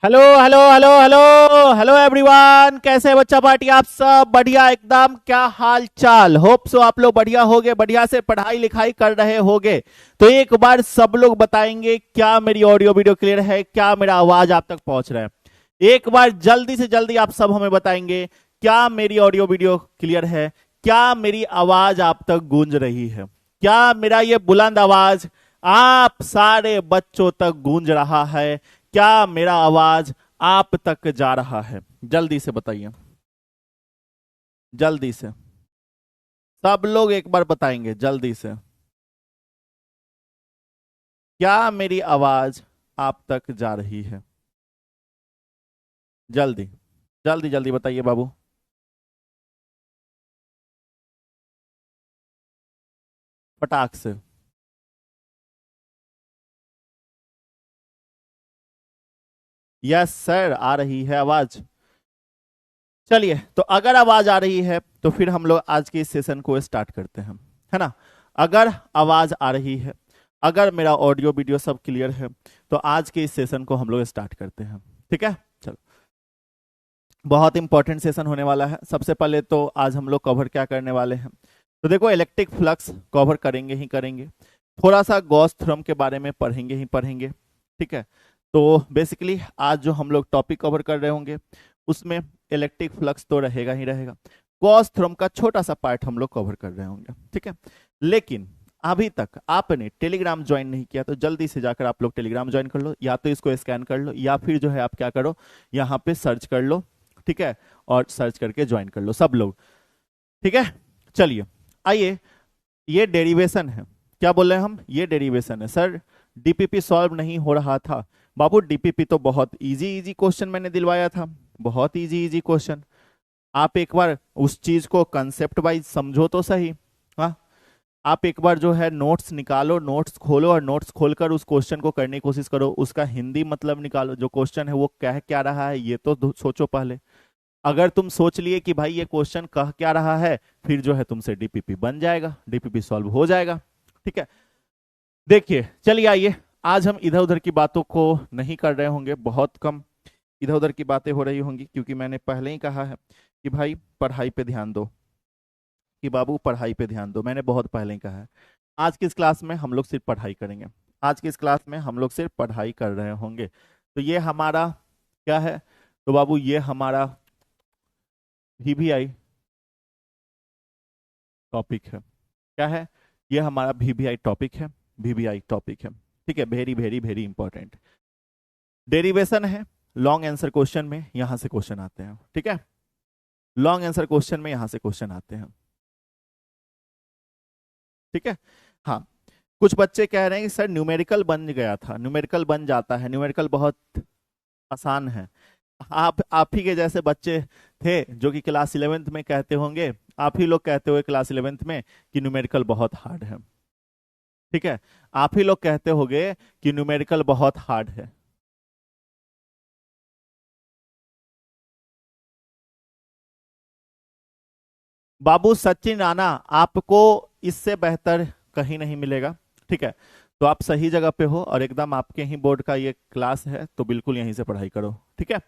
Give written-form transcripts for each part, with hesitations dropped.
Hello hello hello hello hello everyone, कैसे है बच्चा पार्टी? आप सब बढ़िया एकदम? क्या हाल चाल? होप सो आप लोग बढ़िया होगे, बढ़िया से पढ़ाई लिखाई कर रहे होगे। तो एक बार सब लोग बताएंगे क्या मेरी ऑडियो वीडियो क्लियर है, क्या मेरा आवाज आप तक पहुंच रहा है। एक बार जल्दी से जल्दी आप सब हमें बताएंगे क्या मेरी ऑडियो वीडियो क्लियर है, क्या मेरी आवाज आप तक गूंज रही है, क्या मेरा ये बुलंद आवाज आप सारे बच्चों तक गूंज रहा है, क्या मेरा आवाज आप तक जा रहा है? जल्दी से बताइए, जल्दी से। सब लोग एक बार बताएंगे जल्दी से, क्या मेरी आवाज आप तक जा रही है? जल्दी जल्दी जल्दी बताइए बाबू। फटाक से। यस सर, आ रही है आवाज। चलिए, तो अगर आवाज आ रही है तो फिर हम लोग आज के इस सेशन को स्टार्ट करते हैं, है ना? अगर आवाज आ रही है, अगर मेरा ऑडियो वीडियो सब क्लियर है, तो आज के इस सेशन को हम लोग स्टार्ट करते हैं। ठीक है, चलो। बहुत इंपॉर्टेंट सेशन होने वाला है। सबसे पहले तो आज हम लोग कवर क्या करने वाले हैं, तो देखो इलेक्ट्रिक फ्लक्स कवर करेंगे ही करेंगे, थोड़ा सा गॉस थ्योरम के बारे में पढ़ेंगे ही पढ़ेंगे। ठीक है, तो बेसिकली आज जो हम लोग टॉपिक कवर कर रहे होंगे उसमें इलेक्ट्रिक फ्लक्स तो रहेगा ही रहेगा, गॉस थ्योरम का छोटा सा पार्ट हम लोग कवर कर रहे होंगे। ठीक है, लेकिन अभी तक आपने टेलीग्राम ज्वाइन नहीं किया तो जल्दी से जाकर आप लोग टेलीग्राम ज्वाइन कर लो, या तो इसको स्कैन कर लो या फिर जो है आप क्या करो, यहाँ पे सर्च कर लो। ठीक है, और सर्च करके ज्वाइन कर लो सब लोग। ठीक है, चलिए आइए। ये डेरिवेशन है, क्या बोल रहे हैं हम? ये डेरिवेशन है सर। डीपीपी सॉल्व नहीं हो रहा था बाबू। डीपीपी तो बहुत इजी इजी क्वेश्चन मैंने दिलवाया था, बहुत इजी इजी क्वेश्चन। आप एक बार उस चीज को कंसेप्ट वाइज समझो तो सही। हाँ, आप एक बार जो है नोट्स निकालो, नोट्स खोलो और नोट्स खोलकर उस क्वेश्चन को करने की कोशिश करो, उसका हिंदी मतलब निकालो, जो क्वेश्चन है वो कह क्या रहा है ये तो सोचो पहले। अगर तुम सोच लिए कि भाई ये क्वेश्चन कह क्या रहा है, फिर जो है तुमसे डीपीपी बन जाएगा, डीपीपी सॉल्व हो जाएगा। ठीक है, देखिए चलिए आइए। आज हम इधर उधर की बातों को नहीं कर रहे होंगे, बहुत कम इधर उधर की बातें हो रही होंगी, क्योंकि मैंने पहले ही कहा है कि भाई पढ़ाई पे ध्यान दो, कि बाबू पढ़ाई पे ध्यान दो, मैंने बहुत पहले ही कहा है। आज की इस क्लास में हम लोग सिर्फ पढ़ाई करेंगे, आज की इस क्लास में हम लोग सिर्फ पढ़ाई कर रहे होंगे। तो ये हमारा क्या है, तो बाबू ये हमारा वीवीआई टॉपिक है। क्या है? ये हमारा वीवीआई टॉपिक है, वीवीआई टॉपिक है। ठीक है, very very very important derivation है। लॉन्ग आंसर क्वेश्चन में यहां से क्वेश्चन आते हैं। ठीक है, लॉन्ग आंसर क्वेश्चन में यहां से क्वेश्चन आते हैं। ठीक है, हाँ। कुछ बच्चे कह रहे हैं कि सर न्यूमेरिकल बन गया था, न्यूमेरिकल बन जाता है, न्यूमेरिकल बहुत आसान है। आप ही के जैसे बच्चे थे जो कि क्लास 11th में कहते होंगे, आप ही लोग कहते हुए क्लास 11th में कि न्यूमेरिकल बहुत हार्ड है। ठीक है, आप ही लोग कहते होंगे कि न्यूमेरिकल बहुत हार्ड है। बाबू सचिन राणा, आपको इससे बेहतर कहीं नहीं मिलेगा। ठीक है, तो आप सही जगह पे हो और एकदम आपके ही बोर्ड का ये क्लास है, तो बिल्कुल यहीं से पढ़ाई करो। ठीक है,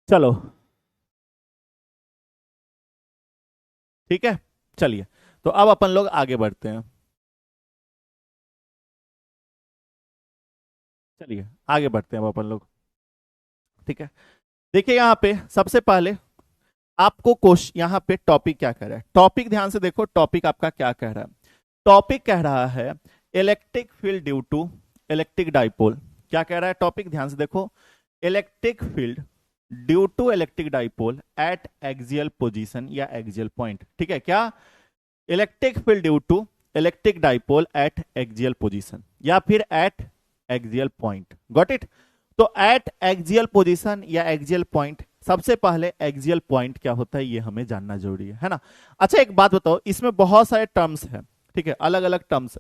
चलो। ठीक है, चलिए, तो अब अपन लोग आगे बढ़ते हैं। चलिए आगे बढ़ते हैं अब अपन लोग। ठीक है, देखिए यहाँ पे सबसे पहले आपको क्वेश्चन, यहाँ पे टॉपिक क्या कह रहा है, टॉपिक ध्यान से देखो, टॉपिक आपका क्या कह रहा है। टॉपिक कह रहा है electric field due to electric dipole. क्या कह रहा है टॉपिक? ध्यान से देखो, electric field due to electric dipole at axial position या एक्सियल पॉइंट। ठीक है, क्या? Electric field due to electric dipole at axial position या फिर at axial point. Got it? तो एट एक्सियल पोजीशन या एक्सियल पॉइंट, सबसे पहले एक्सियल पॉइंट क्या होता है ये हमें जानना जरूरी है ना? अच्छा एक बात बताओ, इसमें बहुत सारे टर्म्स हैं, ठीक है, अलग अलग टर्म्स।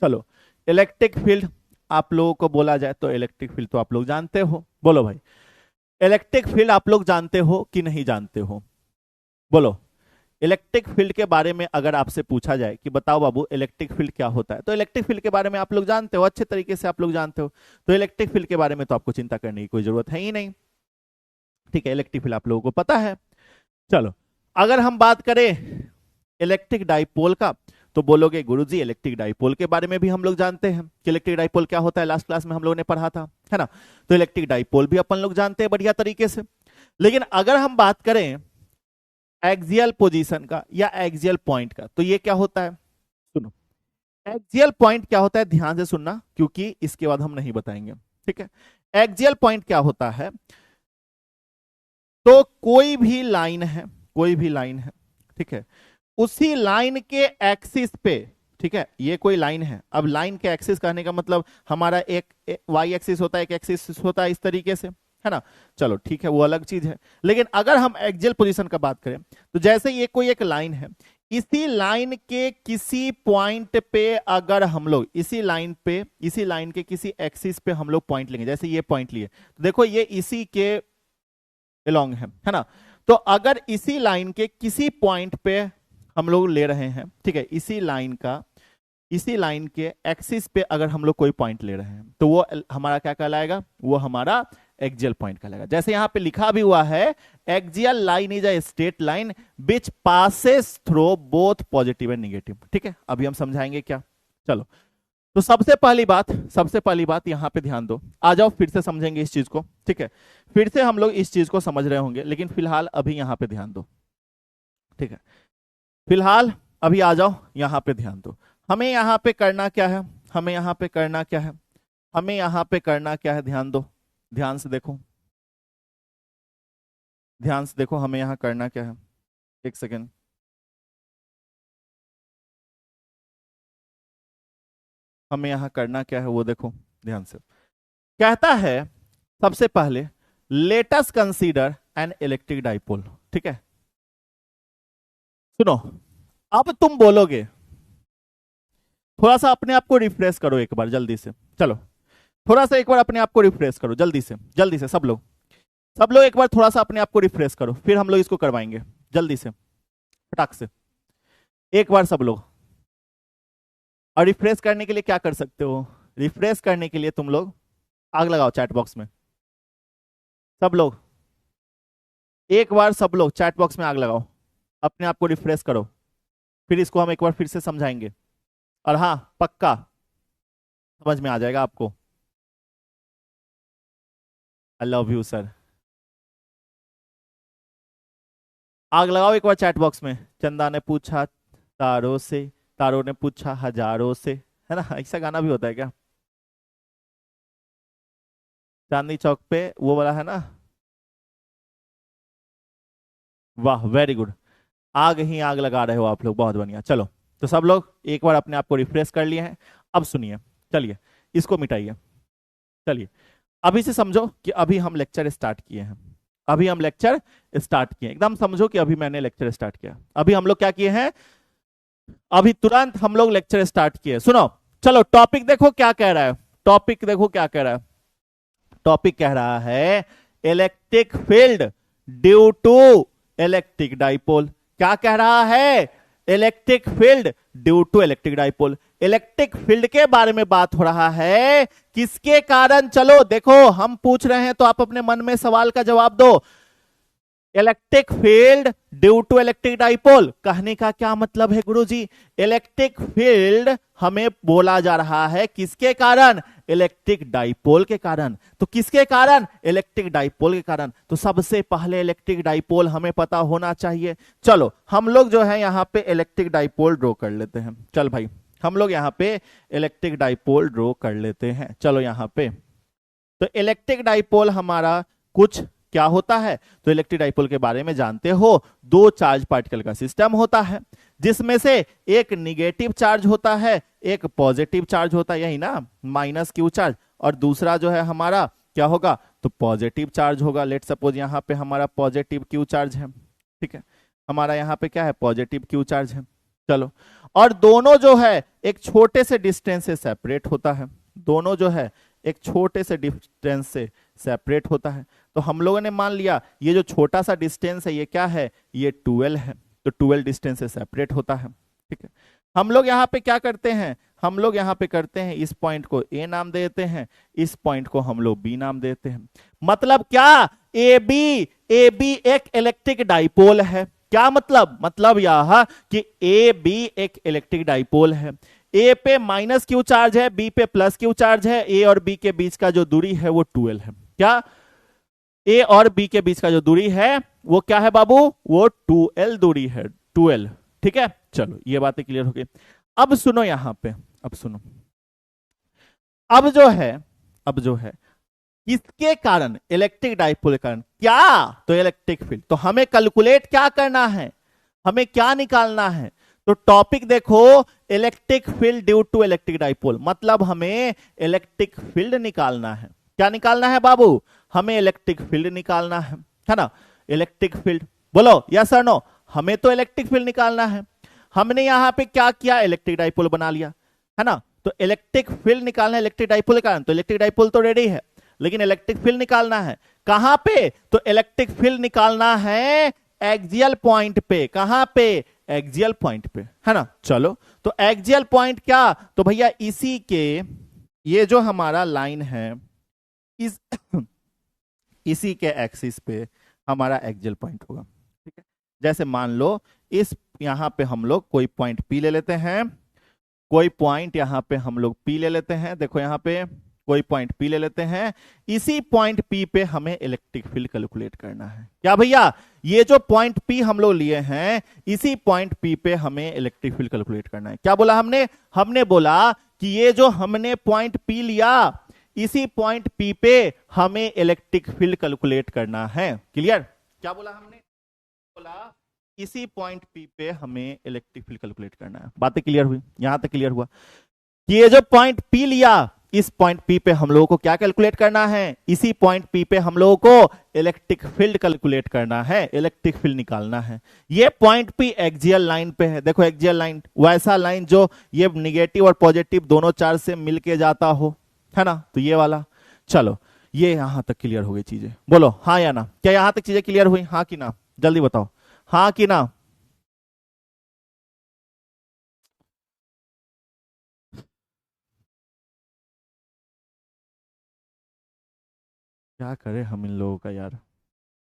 चलो, इलेक्ट्रिक फील्ड आप लोगों को बोला जाए तो इलेक्ट्रिक फील्ड तो आप लोग जानते हो, बोलो भाई। इलेक्ट्रिक फील्ड आप लोग जानते हो कि नहीं जानते हो? बोलो। इलेक्ट्रिक फील्ड के बारे में अगर आपसे पूछा जाए कि बताओ बाबू इलेक्ट्रिक फील्ड क्या होता है, तो इलेक्ट्रिक फील्ड के बारे में आप लोग जानते हो, अच्छे तरीके से आप लोग जानते हो, तो इलेक्ट्रिक फील्ड के बारे में तो आपको चिंता करने की कोई जरूरत है ही नहीं। ठीक है, इलेक्ट्रिक फील्ड आप लोगों को पता है। चलो, अगर हम बात करें इलेक्ट्रिक डाइपोल का, तो बोलोगे गुरुजी इलेक्ट्रिक डाइपोल के बारे में भी हम लोग जानते हैं कि इलेक्ट्रिक डाइपोल क्या होता है, लास्ट क्लास में हम लोगों ने पढ़ा था, है ना। तो इलेक्ट्रिक डाइपोल भी अपन लोग जानते हैं बढ़िया तरीके से। लेकिन अगर हम बात करें एक्सियल पोजीशन का या एक्सियल पॉइंट का, तो ये क्या होता है, सुनो। एक्सियल पॉइंट क्या होता है, ध्यान से सुनना, क्योंकि इसके बाद हम नहीं बताएंगे। ठीक है, एक्सियल पॉइंट क्या होता है, तो कोई भी लाइन है, कोई भी लाइन है, ठीक है, उसी लाइन के एक्सिस पे, ठीक है, ये कोई लाइन है। अब लाइन के एक्सिस कहने का मतलब हमारा एक वाई एक्सिस होता है, एक एक्सिस होता है, इस तरीके से, है ना। चलो ठीक है, वो अलग चीज है। लेकिन अगर हम एक्सियल पोजीशन का बात करें, तो जैसे ये कोई एक लाइन है, इसी लाइन के किसी पॉइंट पे अगर हम लोग इसी लाइन के किसी एक्सिस पे हम लोग पॉइंट लेंगे, जैसे ये पॉइंट लिए, तो देखो ये इसी के अलोंग है ना। तो अगर इसी लाइन के किसी पॉइंट पे हम लोग ले रहे हैं, ठीक है, इसी लाइन के एक्सिस पे अगर हम लोग कोई पॉइंट ले रहे हैं, तो वो हमारा क्या कहलाएगा, वो हमारा एक्सियल पॉइंट कहलाएगा। जैसे यहां पे लिखा भी हुआ है, axial line is a straight line which passes through both positive and negative. ठीक है, अभी हम समझाएंगे क्या। चलो, तो सबसे पहली बात यहां पे ध्यान दो, आ जाओ फिर से समझेंगे इस चीज को। ठीक है, फिर से हम लोग इस चीज को समझ रहे होंगे, लेकिन फिलहाल अभी यहां पे ध्यान दो। ठीक है, फिलहाल अभी आ जाओ यहां पे ध्यान दो। हमें यहां पे करना क्या है, हमें यहां पे करना क्या है, हमें यहां पे करना क्या है, ध्यान दो, ध्यान से देखो, ध्यान से देखो, हमें यहां करना क्या है। एक सेकेंड, हमें यहां करना क्या है वो देखो ध्यान से। कहता है सबसे पहले let us consider an electric dipole. ठीक है, सुनो, अब तुम बोलोगे, थोड़ा सा अपने आप को रिफ्रेश करो एक बार जल्दी से, चलो थोड़ा सा एक बार अपने आप को रिफ्रेश करो जल्दी से सब लोग एक बार थोड़ा सा अपने आप को रिफ्रेश करो, फिर हम लोग इसको करवाएंगे जल्दी से, फटाक से, एक बार सब लोग। और रिफ्रेश करने के लिए क्या कर सकते हो, रिफ्रेश करने के लिए तुम लोग आग लगाओ चैट बॉक्स में, सब लोग एक बार, सब लोग चैट बॉक्स में आग लगाओ, अपने आप को रिफ्रेश करो, फिर इसको हम एक बार फिर से समझाएंगे। और हाँ, पक्का समझ में आ जाएगा आपको। I love you sir. आग लगाओ एक बार चैट बॉक्स में। चंदा ने पूछा तारों से, तारों ने पूछा हजारों से, है ना, ऐसा गाना भी होता है क्या, चांदनी चौक पे वो वाला है ना। वाह, वेरी गुड, आग ही आग लगा रहे हो आप लोग, बहुत बढ़िया। चलो, तो सब लोग एक बार अपने आप को रिफ्रेश कर लिए हैं। अब सुनिए, चलिए इसको मिटाइए। चलिए अभी से समझो कि अभी हम लेक्चर स्टार्ट किए हैं, अभी हम लेक्चर स्टार्ट किए, एकदम समझो कि अभी मैंने लेक्चर स्टार्ट किया। अभी हम लोग क्या किए हैं, अभी तुरंत हम लोग लेक्चर स्टार्ट किए। सुनो, चलो टॉपिक देखो क्या कह रहा है, टॉपिक देखो क्या कह रहा है। टॉपिक कह रहा है electric field due to electric dipole. क्या कह रहा है, electric field due to electric dipole. Electric field के बारे में बात हो रहा है, किसके कारण। चलो देखो, हम पूछ रहे हैं तो आप अपने मन में सवाल का जवाब दो। Electric field due to electric dipole कहने का क्या मतलब है गुरुजी, इलेक्ट्रिक फील्ड हमें बोला जा रहा है किसके कारण, इलेक्ट्रिक डाइपोल के कारण। तो किसके कारण, इलेक्ट्रिक डाइपोल के कारण। तो सबसे पहले इलेक्ट्रिक डाइपोल हमें पता होना चाहिए। चलो हम लोग जो है यहाँ पे इलेक्ट्रिक डाइपोल ड्रॉ कर लेते हैं। चल भाई, हम लोग यहाँ पे इलेक्ट्रिक डाइपोल ड्रॉ कर लेते हैं। चलो यहाँ पे, तो इलेक्ट्रिक डाइपोल हमारा कुछ क्या होता है, तो इलेक्ट्रिक डाइपोल के बारे में जानते हो, दो चार्ज पार्टिकल का सिस्टम होता है, जिसमें से एक निगेटिव चार्ज होता है, एक पॉजिटिव चार्ज होता है, यही ना, माइनस क्यू चार्ज, और दूसरा जो है हमारा क्या होगा, तो पॉजिटिव चार्ज होगा। लेट सपोज यहाँ पे हमारा पॉजिटिव क्यू चार्ज है, ठीक है, हमारा यहाँ पे क्या है, पॉजिटिव क्यू चार्ज है। चलो, और दोनों जो है एक छोटे से डिस्टेंस से सेपरेट होता है, दोनों जो है एक छोटे से डिस्टेंस से सेपरेट होता है। तो हम लोगों ने मान लिया ये जो छोटा सा डिस्टेंस है ये क्या है, ये 12 है, तो 12 डिस्टेंस से सेपरेट होता है। ठीक है, हम लोग यहाँ पे क्या करते हैं, हम लोग यहाँ पे करते हैं इस पॉइंट को ए नाम देते हैं, इस पॉइंट को हम लोग बी नाम देते हैं। मतलब क्या, ए बी एक इलेक्ट्रिक डाइपोल है। क्या मतलब यह कि ए बी एक इलेक्ट्रिक डाइपोल है। ए पे माइनस क्यू चार्ज है, बी पे प्लस क्यू चार्ज है, ए और बी के बीच का जो दूरी है वो 12 है। क्या, ए और बी के बीच का जो दूरी है वो क्या है बाबू, वो 2l दूरी है, 2l। ठीक है, चलो ये बातें क्लियर हो गई। अब सुनो यहां पे, अब सुनो, अब जो है किसके कारण, इलेक्ट्रिक डाइपोल के कारण, क्या, तो इलेक्ट्रिक फील्ड। तो हमें कैलकुलेट क्या करना है, हमें क्या निकालना है, तो टॉपिक देखो, electric field due to electric dipole, मतलब हमें इलेक्ट्रिक फील्ड निकालना है। क्या निकालना है बाबू, हमें इलेक्ट्रिक फील्ड निकालना है ना। इलेक्ट्रिक फील्ड बोलो यस और नो, हमें तो इलेक्ट्रिक फील्ड निकालना है। हमने यहां पे क्या किया, इलेक्ट्रिक डाइपोल बना लिया है ना। तो इलेक्ट्रिक फील्ड निकालना है इलेक्ट्रिक डाइपोल के कारण, तो इलेक्ट्रिक डाइपोल तो रेडी है, लेकिन इलेक्ट्रिक फील्ड निकालना है कहां पे, तो इलेक्ट्रिक फील्ड निकालना है एक्सियल पॉइंट पे। कहां पे, एक्सियल पॉइंट पे, है ना। चलो, तो एक्सियल पॉइंट क्या, तो भैया इसी के, ये जो हमारा लाइन है इस इसी के एक्सिस पे हमारा एक्सियल पॉइंट होगा। ठीक है, जैसे मान लो इस यहां पे हम लोग कोई पॉइंट पी ले लेते हैं, कोई पॉइंट यहां पे हम लोग पी ले लेते हैं, देखो यहां पे कोई पॉइंट पी ले लेते हैं, इसी पॉइंट पी पे हमें इलेक्ट्रिक फील्ड कैलकुलेट करना है। क्या भैया, ये जो पॉइंट पी हम लोग लिए हैं, इसी पॉइंट पी पे हमें इलेक्ट्रिक फील्ड कैलकुलेट करना है। क्या बोला हमने, हमने बोला कि ये जो हमने पॉइंट पी लिया, इसी पॉइंट पी पे हमें इलेक्ट्रिक फील्ड कैलकुलेट करना है। क्लियर, क्या बोला हमने, बोला इसी पॉइंट पी पे हमें इलेक्ट्रिक फील्ड कैलकुलेट करना है। बातें क्लियर हुई, यहां तक क्लियर हुआ कि ये जो पॉइंट पी लिया, इस पॉइंट पी पे हम लोगों को क्या कैलकुलेट करना है, इसी पॉइंट पी पे हम लोगों को इलेक्ट्रिक फील्ड कैलकुलेट करना है, इलेक्ट्रिक फील्ड निकालना है। ये पॉइंट पी एक्सियल लाइन पे है, देखो एक्सियल लाइन, वैसा लाइन जो ये निगेटिव और पॉजिटिव दोनों चार्ज से मिलके जाता हो, है ना, तो ये वाला। चलो, ये यहां तक क्लियर हो गई चीजें, बोलो हाँ या ना। क्या यहां तक चीजें क्लियर हुई, हाँ कि ना, जल्दी बताओ, हाँ कि ना। क्या करें हम इन लोगों का यार,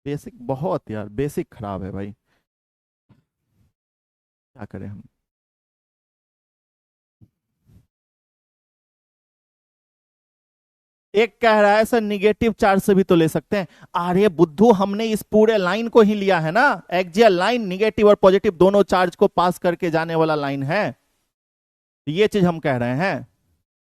बेसिक बहुत यार, बेसिक खराब है भाई, क्या करें हम। एक कह रहा है सर निगेटिव चार्ज से भी तो ले सकते हैं। अरे बुद्धू, हमने इस पूरे लाइन को ही लिया है ना, एक्सियल लाइन निगेटिव और पॉजिटिव दोनों चार्ज को पास करके जाने वाला लाइन है, ये चीज हम कह रहे हैं।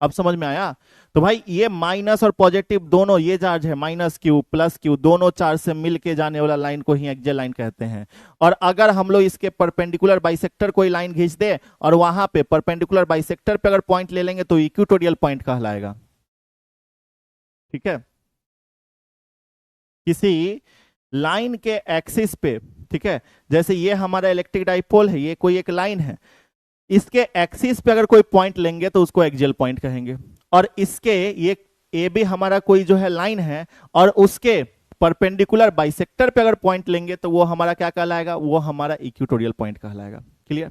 अब समझ में आया। तो भाई ये माइनस और पॉजिटिव दोनों, ये चार्ज है माइनस क्यू प्लस क्यू, दोनों चार्ज से मिलके जाने वाला लाइन को ही एक्सियल लाइन कहते हैं। और अगर हम लोग इसके परपेंडिकुलर बाइसेक्टर कोई लाइन खींच दे और वहां पे परपेंडिकुलर बाइसेक्टर पे अगर पॉइंट ले लेंगे तो इक्वेटोरियल पॉइंट कहलाएगा। ठीक है, किसी लाइन के एक्सिस पे, ठीक है, जैसे ये हमारा इलेक्ट्रिक डाइपोल है, ये कोई एक लाइन है, इसके एक्सिस पे अगर कोई पॉइंट लेंगे तो उसको एक्सियल पॉइंट कहेंगे। और इसके ये ए बी हमारा कोई जो है लाइन है, और उसके परपेंडिकुलर बाइसेक्टर पे अगर पॉइंट लेंगे तो वो हमारा क्या कहलाएगा, वो हमारा इक्वेटोरियल पॉइंट कहलाएगा। क्लियर,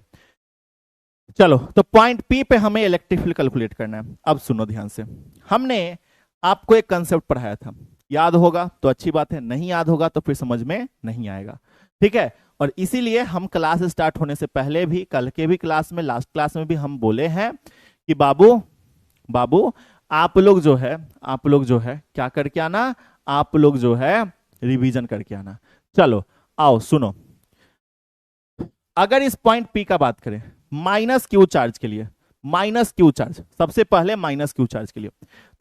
चलो, तो पॉइंट पी पे हमें इलेक्ट्रिक फील्ड कैलकुलेट करना है। अब सुनो ध्यान से, हमने आपको एक कंसेप्ट पढ़ाया था, याद होगा तो अच्छी बात है, नहीं याद होगा तो फिर समझ में नहीं आएगा। ठीक है, और इसीलिए हम क्लास स्टार्ट होने से पहले भी, कल के भी क्लास में, लास्ट क्लास में भी हम बोले हैं कि बाबू आप लोग जो है क्या करके आना, आप लोग जो है रिवीजन करके आना। चलो आओ सुनो, अगर इस पॉइंट पी का बात करें, माइनस क्यू चार्ज के लिए, माइनस क्यू चार्ज, सबसे पहले माइनस क्यू चार्ज के लिए,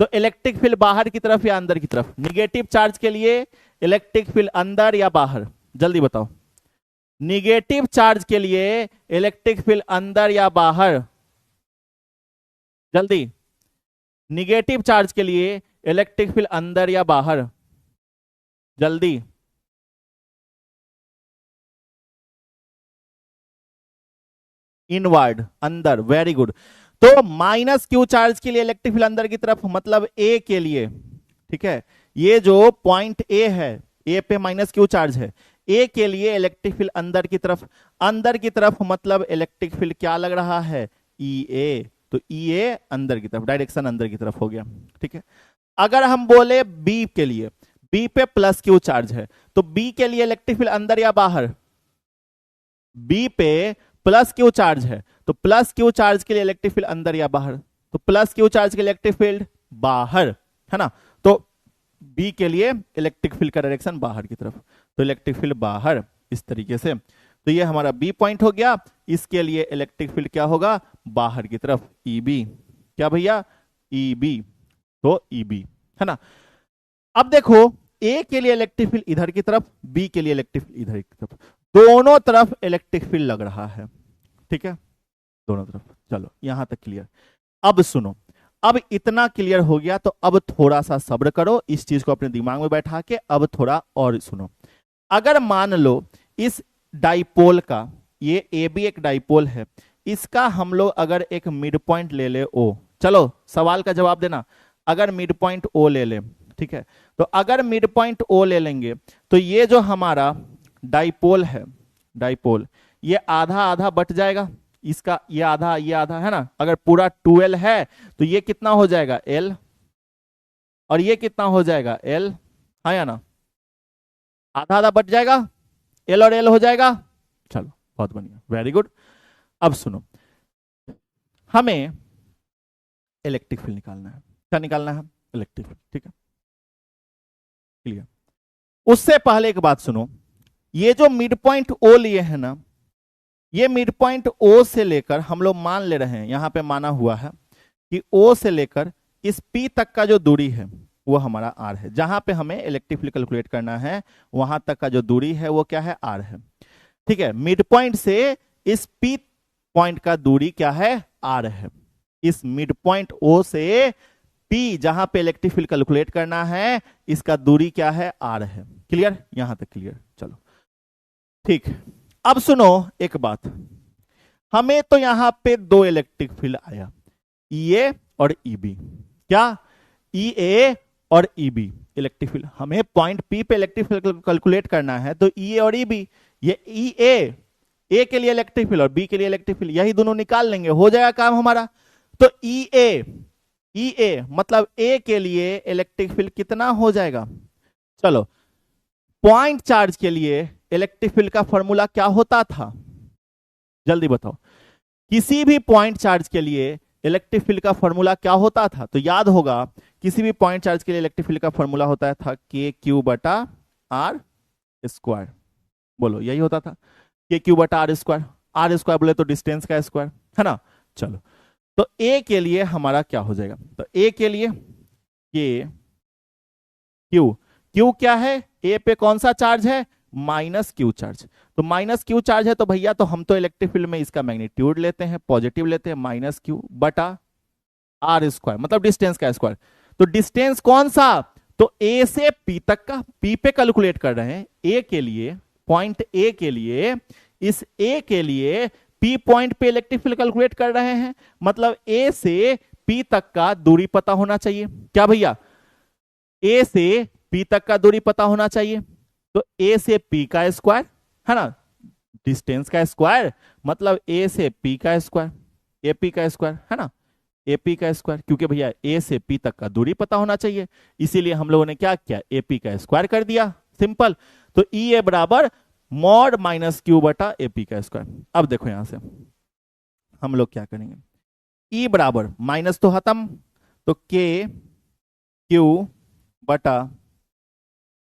तो इलेक्ट्रिक फील्ड बाहर की तरफ या अंदर की तरफ, निगेटिव चार्ज के लिए इलेक्ट्रिक फील्ड अंदर या बाहर, जल्दी बताओ। निगेटिव चार्ज के लिए इलेक्ट्रिक फील्ड अंदर या बाहर, जल्दी। निगेटिव चार्ज के लिए इलेक्ट्रिक फील्ड अंदर या बाहर, जल्दी। इनवर्ड, अंदर, वेरी गुड। तो माइनस क्यू चार्ज के लिए इलेक्ट्रिक फील्ड अंदर की तरफ, मतलब ए के लिए, ठीक है, ये जो पॉइंट ए है, ए पे माइनस क्यू चार्ज है, ए के लिए इलेक्ट्रिक फील्ड अंदर की तरफ मतलब इलेक्ट्रिक फील्ड क्या लग रहा है, ई ए, तो ई ए अंदर की तरफ, डायरेक्शन अंदर की तरफ हो गया, ठीक है। अगर हम बोले बी के लिए, बी पे प्लस क्यू चार्ज है, तो बी के लिए इलेक्ट्रिक फील्ड अंदर या बाहर, बी पे प्लस क्यू चार्ज है, तो प्लस क्यू चार्ज के लिए इलेक्ट्रिक फील्ड अंदर या बाहर, तो प्लस क्यू चार्ज के लिए इलेक्ट्रिक फील्ड बाहर, है ना। तो बी के लिए इलेक्ट्रिक फील्ड का डायरेक्शन बाहर की तरफ, तो इलेक्ट्रिक फील्ड बाहर इस तरीके से। तो ये हमारा बी पॉइंट हो गया, इसके लिए इलेक्ट्रिक फील्ड क्या होगा, बाहर की तरफ, ई बी, क्या भैया, ई बी, तो ई बी, है ना। अब देखो ए के लिए इलेक्ट्रिक फील्ड इधर की तरफ, बी के लिए इलेक्ट्रिक फील्ड इधर की तरफ, दोनों तरफ इलेक्ट्रिक फील्ड लग रहा है, ठीक है, दोनों तरफ। चलो यहां तक क्लियर। अब सुनो, अब इतना क्लियर हो गया, तो अब थोड़ा सा सब्र करो, इस चीज को अपने दिमाग में बैठा के अब थोड़ा और सुनो। अगर मान लो इस डाइपोल का, ये ए भी एक डाइपोल है, इसका हम लोग अगर एक मिड पॉइंट ले ले ओ, चलो सवाल का जवाब देना, अगर मिड पॉइंट ओ ले ले, ठीक है, तो अगर मिड पॉइंट ओ ले लेंगे, तो ये जो हमारा डाइपोल है, डाइपोल, ये आधा आधा बट जाएगा, इसका ये आधा है ना। अगर पूरा 12 है तो ये कितना हो जाएगा, L, और ये कितना हो जाएगा, L, हाँ या ना, आधा आधा बट जाएगा, L और L हो जाएगा। चलो बहुत बढ़िया, वेरी गुड। अब सुनो, हमें इलेक्ट्रिक फील्ड निकालना है, क्या निकालना है, इलेक्ट्रिक फील्ड, ठीक है, क्लियर। उससे पहले एक बात सुनो, ये जो मिड पॉइंट ओ लिए है ना, ये मिड पॉइंट ओ से लेकर हम लोग मान ले रहे हैं, यहां पे माना हुआ है कि ओ से लेकर इस पी तक का जो दूरी है वो हमारा आर है, जहां पे हमें इलेक्ट्रिक फील्ड कैलकुलेट करना है, वहां तक का जो दूरी है वो क्या है, आर है, ठीक है। मिड पॉइंट से इस पी पॉइंट का दूरी क्या है, आर है। इस मिड पॉइंट ओ से पी जहां पे इलेक्ट्रिक फील्ड कैलकुलेट करना है, इसका दूरी क्या है, आर है, क्लियर, यहां तक क्लियर। चलो ठीक, अब सुनो एक बात, हमें तो यहां पे दो इलेक्ट्रिक फील्ड आया, ई ए और ई बी, क्या, ई ए और ई बी इलेक्ट्रिक फील्ड, हमें पॉइंट पी पे इलेक्ट्रिक फील्ड कैलकुलेट करना है, तो ई ए और ई बी, ये ई ए के लिए इलेक्ट्रिक फील्ड और बी के लिए इलेक्ट्रिक फील्ड, यही दोनों निकाल लेंगे, हो जाएगा काम हमारा। तो ई ए मतलब ए के लिए इलेक्ट्रिक फील्ड कितना हो जाएगा, चलो पॉइंट चार्ज के लिए इलेक्ट्रिक फील्ड का फॉर्मूला क्या होता था, जल्दी बताओ, किसी भी पॉइंट चार्ज के लिए इलेक्ट्रिक फील्ड का फॉर्मूला क्या होता था, तो याद होगा किसी भी पॉइंट चार्ज के लिए इलेक्ट्रिक फील्ड का फॉर्मूला होता था के क्यू बटा आर स्क्वायर, बोलो यही होता था, के क्यू बटा आर स्क्वायर बोले तो डिस्टेंस का स्क्वायर, है ना। चलो तो ए के लिए हमारा क्या हो जाएगा, तो ए के लिए के क्यू क्या है, ए पे कौन सा चार्ज है, माइनस क्यू चार्ज, तो माइनस क्यू चार्ज है, तो भैया तो हम तो इलेक्ट्रिक फील्ड में इसका मैग्नीट्यूड लेते हैं, पॉजिटिव लेते हैं, माइनस क्यू बटा आर स्क्वायर मतलब डिस्टेंस का स्क्वायर, तो डिस्टेंस कौन सा, तो ए से पी तक का, पी पे कैलकुलेट कर रहे हैं, ए के लिए, पॉइंट ए के लिए, इस ए के लिए पी पॉइंट पे इलेक्ट्रिक फील्ड कैलकुलेट कर रहे हैं, मतलब ए से पी तक का दूरी पता होना चाहिए, क्या भैया, ए से पी तक का दूरी पता होना चाहिए, तो ए से पी का स्क्वायर, है ना, डिस्टेंस का स्क्वायर मतलब ए से पी का स्क्वायर, ए पी का स्क्वायर, है ना, ए पी का स्क्वायर, क्योंकि भैया ए से पी तक का दूरी पता होना चाहिए, इसीलिए हम लोगों ने क्या किया, ए पी का स्क्वायर कर दिया, सिंपल। तो ई ए बराबर मॉड माइनस क्यू बटा ए पी का स्क्वायर। अब देखो यहां से हम लोग क्या करेंगे, ई बराबर माइनस तो खत्म, तो के क्यू बटा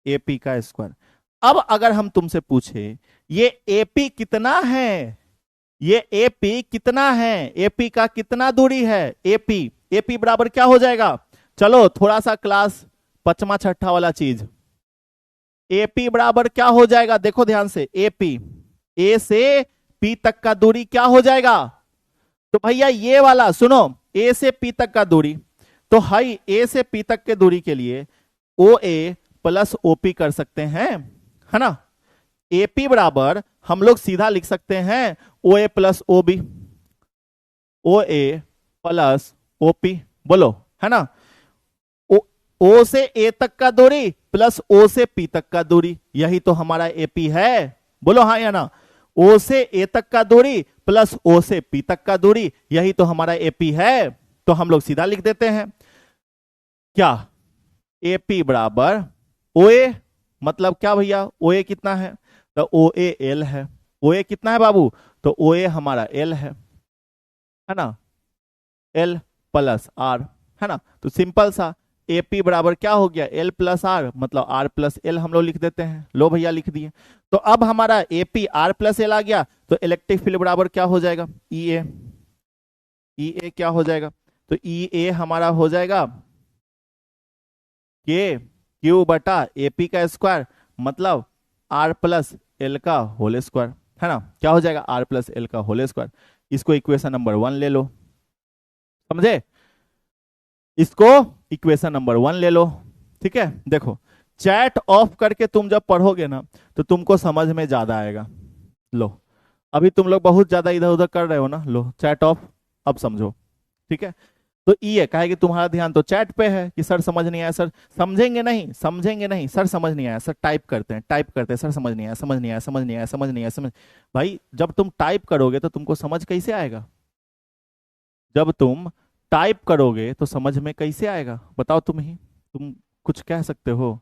ए पी का स्क्वायर। अब अगर हम तुमसे पूछे ये एपी कितना है, ये एपी कितना है, एपी का कितना दूरी है, एपी बराबर क्या हो जाएगा, चलो थोड़ा सा क्लास पचमा छठा वाला चीज, एपी बराबर क्या हो जाएगा, देखो ध्यान से, एपी ए से पी तक का दूरी क्या हो जाएगा, तो भैया ये वाला सुनो, ए से पी तक का दूरी, तो हाई ए से पी तक के दूरी के लिए ओ ए प्लस ओपी कर सकते हैं, है ना। एपी बराबर हम लोग सीधा लिख सकते हैं ओ ए प्लस ओ बी, ओ ए प्लस ओपी, बोलो, है ना। ओ से ए तक का दूरी प्लस ओ से पी तक का दूरी, यही तो हमारा एपी है। बोलो हाँ या ना। ओ से ए तक का दूरी प्लस ओ से पी तक का दूरी, यही तो हमारा एपी है। तो हम लोग सीधा लिख देते हैं क्या, एपी बराबर ओ ए, मतलब क्या भैया, ओ ए कितना है, तो ओ ए एल है। ओ ए कितना है बाबू, तो ओ ए हमारा एल है ना, एल प्लस आर, है ना। तो सिंपल सा एपी बराबर क्या हो गया, एल प्लस आर, मतलब आर प्लस एल हम लोग लिख देते हैं। लो भैया लिख दिए। तो अब हमारा एपी आर प्लस एल आ गया, तो इलेक्ट्रिक फील्ड बराबर क्या हो जाएगा, ई ए। ई ए क्या हो जाएगा, तो ई ए हमारा हो जाएगा के क्यू बटा एपी का स्क्वायर, मतलब आर प्लस एल का होल स्क्वायर, है ना। क्या हो जाएगा, आर प्लस एल का होल स्क्वायर। इसको इक्वेशन नंबर 1 ले लो, समझे, इसको इक्वेशन नंबर 1 ले लो। ठीक है, देखो चैट ऑफ करके तुम जब पढ़ोगे ना तो तुमको समझ में ज्यादा आएगा। लो अभी तुम लोग बहुत ज्यादा इधर उधर कर रहे हो ना, लो चैट ऑफ, अब समझो। ठीक है, तो ये कहे कि तुम्हारा ध्यान तो चैट पे है कि सर समझ नहीं आया, सर समझेंगे नहीं, समझेंगे नहीं, सर समझ नहीं आया, सर टाइप करते हैं, टाइप करते हैं, सर समझ नहीं आया, समझ नहीं आया, समझ नहीं आया, समझ नहीं आया, समझ। भाई जब तुम टाइप करोगे तो तुमको समझ कैसे आएगा, जब तुम टाइप करोगे तो समझ में कैसे आएगा, बताओ तुम ही, तुम कुछ कह सकते हो।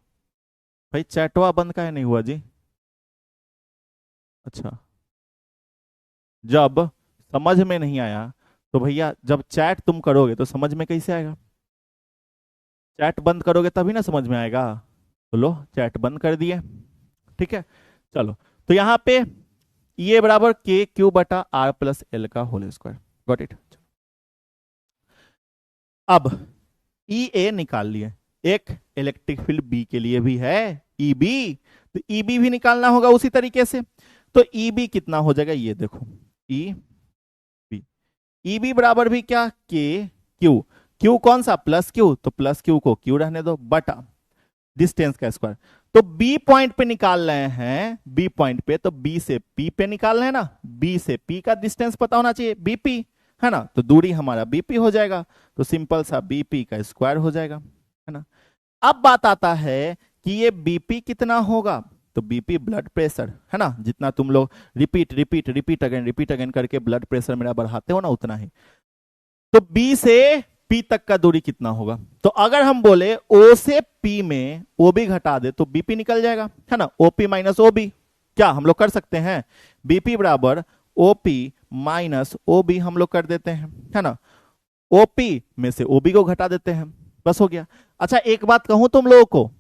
भाई चैटवा बंद काहे नहीं हुआ जी, अच्छा, जब समझ में नहीं आया तो भैया जब चैट तुम करोगे तो समझ में कैसे आएगा, चैट बंद करोगे तभी ना समझ में आएगा। तो लो चैट बंद कर दिए। ठीक है, चलो तो यहाँ पे ये बराबर के क्यू बटा आर प्लस एल का होल स्क्वायर, गॉट इट। अब ई ए निकाल लिए, एक इलेक्ट्रिक फील्ड बी के लिए भी है ई बी, तो ई बी भी निकालना होगा उसी तरीके से। तो ई बी कितना हो जाएगा, ये देखो ई बी, ई बी बराबर भी क्या, के क्यू, क्यू कौन सा, प्लस क्यू, तो प्लस क्यू को क्यू रहने दो बटा डिस्टेंस का स्क्वायर। तो बी पॉइंट पे निकाल रहे हैं, बी पॉइंट पे, तो बी से पी पे निकाल रहे हैं ना, बी से पी का डिस्टेंस पता होना चाहिए, बीपी, है ना, तो दूरी हमारा बीपी हो जाएगा, तो सिंपल सा बीपी का स्क्वायर हो जाएगा, है ना। अब बात आता है कि ये बीपी कितना होगा, तो बीपी ब्लड प्रेशर, है ना, जितना तुम लोग रिपीट रिपीट रिपीट अगेन करके ब्लड प्रेशर मेरा बढ़ाते हो ना, उतना ही। तो बी से पी तक का दूरी कितना होगा, तो अगर हम बोले ओ से पी में ओ बी घटा दे तो बीपी निकल जाएगा, है ना, ओपी माइनस ओबी, क्या हम लोग कर सकते हैं, बीपी बराबर ओपी माइनस ओबी हम लोग कर देते हैं, है ना, ओपी में से ओबी को घटा देते हैं, बस हो गया। अच्छा एक बात कहूं तुम लोगों को,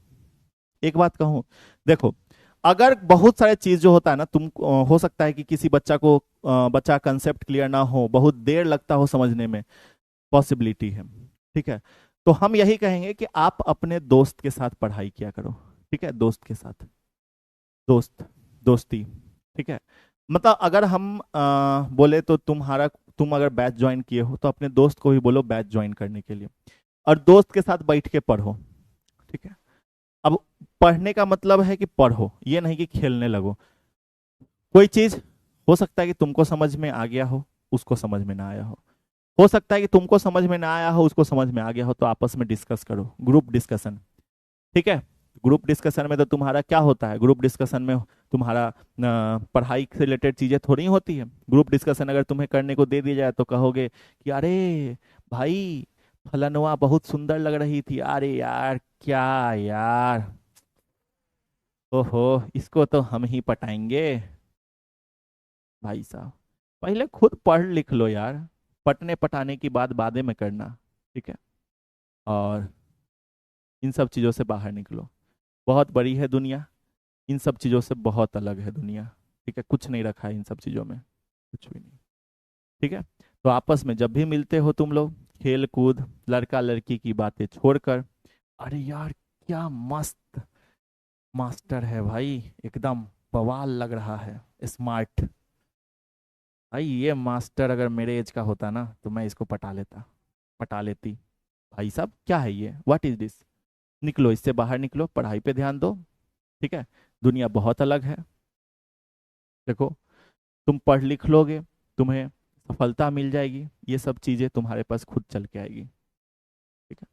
एक बात कहूं, देखो अगर बहुत सारे चीज जो होता है ना, तुम हो सकता है कि किसी बच्चा को बच्चा कंसेप्ट क्लियर ना हो, बहुत देर लगता हो समझने में, पॉसिबिलिटी है। ठीक है, तो हम यही कहेंगे कि आप अपने दोस्त के साथ पढ़ाई किया करो, ठीक है, दोस्त के साथ, दोस्त, दोस्ती। ठीक है, मतलब अगर हम बोले तो तुम अगर बैच ज्वाइन किए हो तो अपने दोस्त को भी बोलो बैच ज्वाइन करने के लिए, और दोस्त के साथ बैठ के पढ़ो। ठीक है, अब पढ़ने का मतलब है कि पढ़ो, ये नहीं कि खेलने लगो। कोई चीज हो सकता है कि तुमको समझ में आ गया हो, उसको समझ में ना आया हो सकता है कि तुमको समझ में ना आया हो, उसको समझ में आ गया हो, तो आपस में डिस्कस करो, ग्रुप डिस्कशन। ठीक है, ग्रुप डिस्कशन में तो तुम्हारा क्या होता है, ग्रुप डिस्कशन में तुम्हारा पढ़ाई से रिलेटेड चीजें थोड़ी होती है। ग्रुप डिस्कशन अगर तुम्हें करने को दे दिया जाए तो कहोगे कि अरे भाई फलनवा बहुत सुंदर लग रही थी, अरे यार क्या यार, ओहो इसको तो हम ही पटाएंगे। भाई साहब पहले खुद पढ़ लिख लो यार, पटने पटाने की बात बादे में करना। ठीक है, और इन सब चीज़ों से बाहर निकलो, बहुत बड़ी है दुनिया, इन सब चीज़ों से बहुत अलग है दुनिया। ठीक है, कुछ नहीं रखा है इन सब चीज़ों में, कुछ भी नहीं। ठीक है, तो आपस में जब भी मिलते हो तुम लोग, खेल कूद लड़का लड़की की बातें छोड़कर, अरे यार क्या मस्त मास्टर है भाई, एकदम बवाल लग रहा है, स्मार्ट। भाई ये मास्टर अगर मेरे एज का होता ना तो मैं इसको पटा लेता, पटा लेती। भाई साहब क्या है ये, व्हाट इज दिस, निकलो इससे बाहर निकलो, पढ़ाई पे ध्यान दो। ठीक है, दुनिया बहुत अलग है। देखो तुम पढ़ लिख लोगे, तुम्हें सफलता मिल जाएगी, ये सब चीजें तुम्हारे पास खुद चल के आएगी। ठीक है,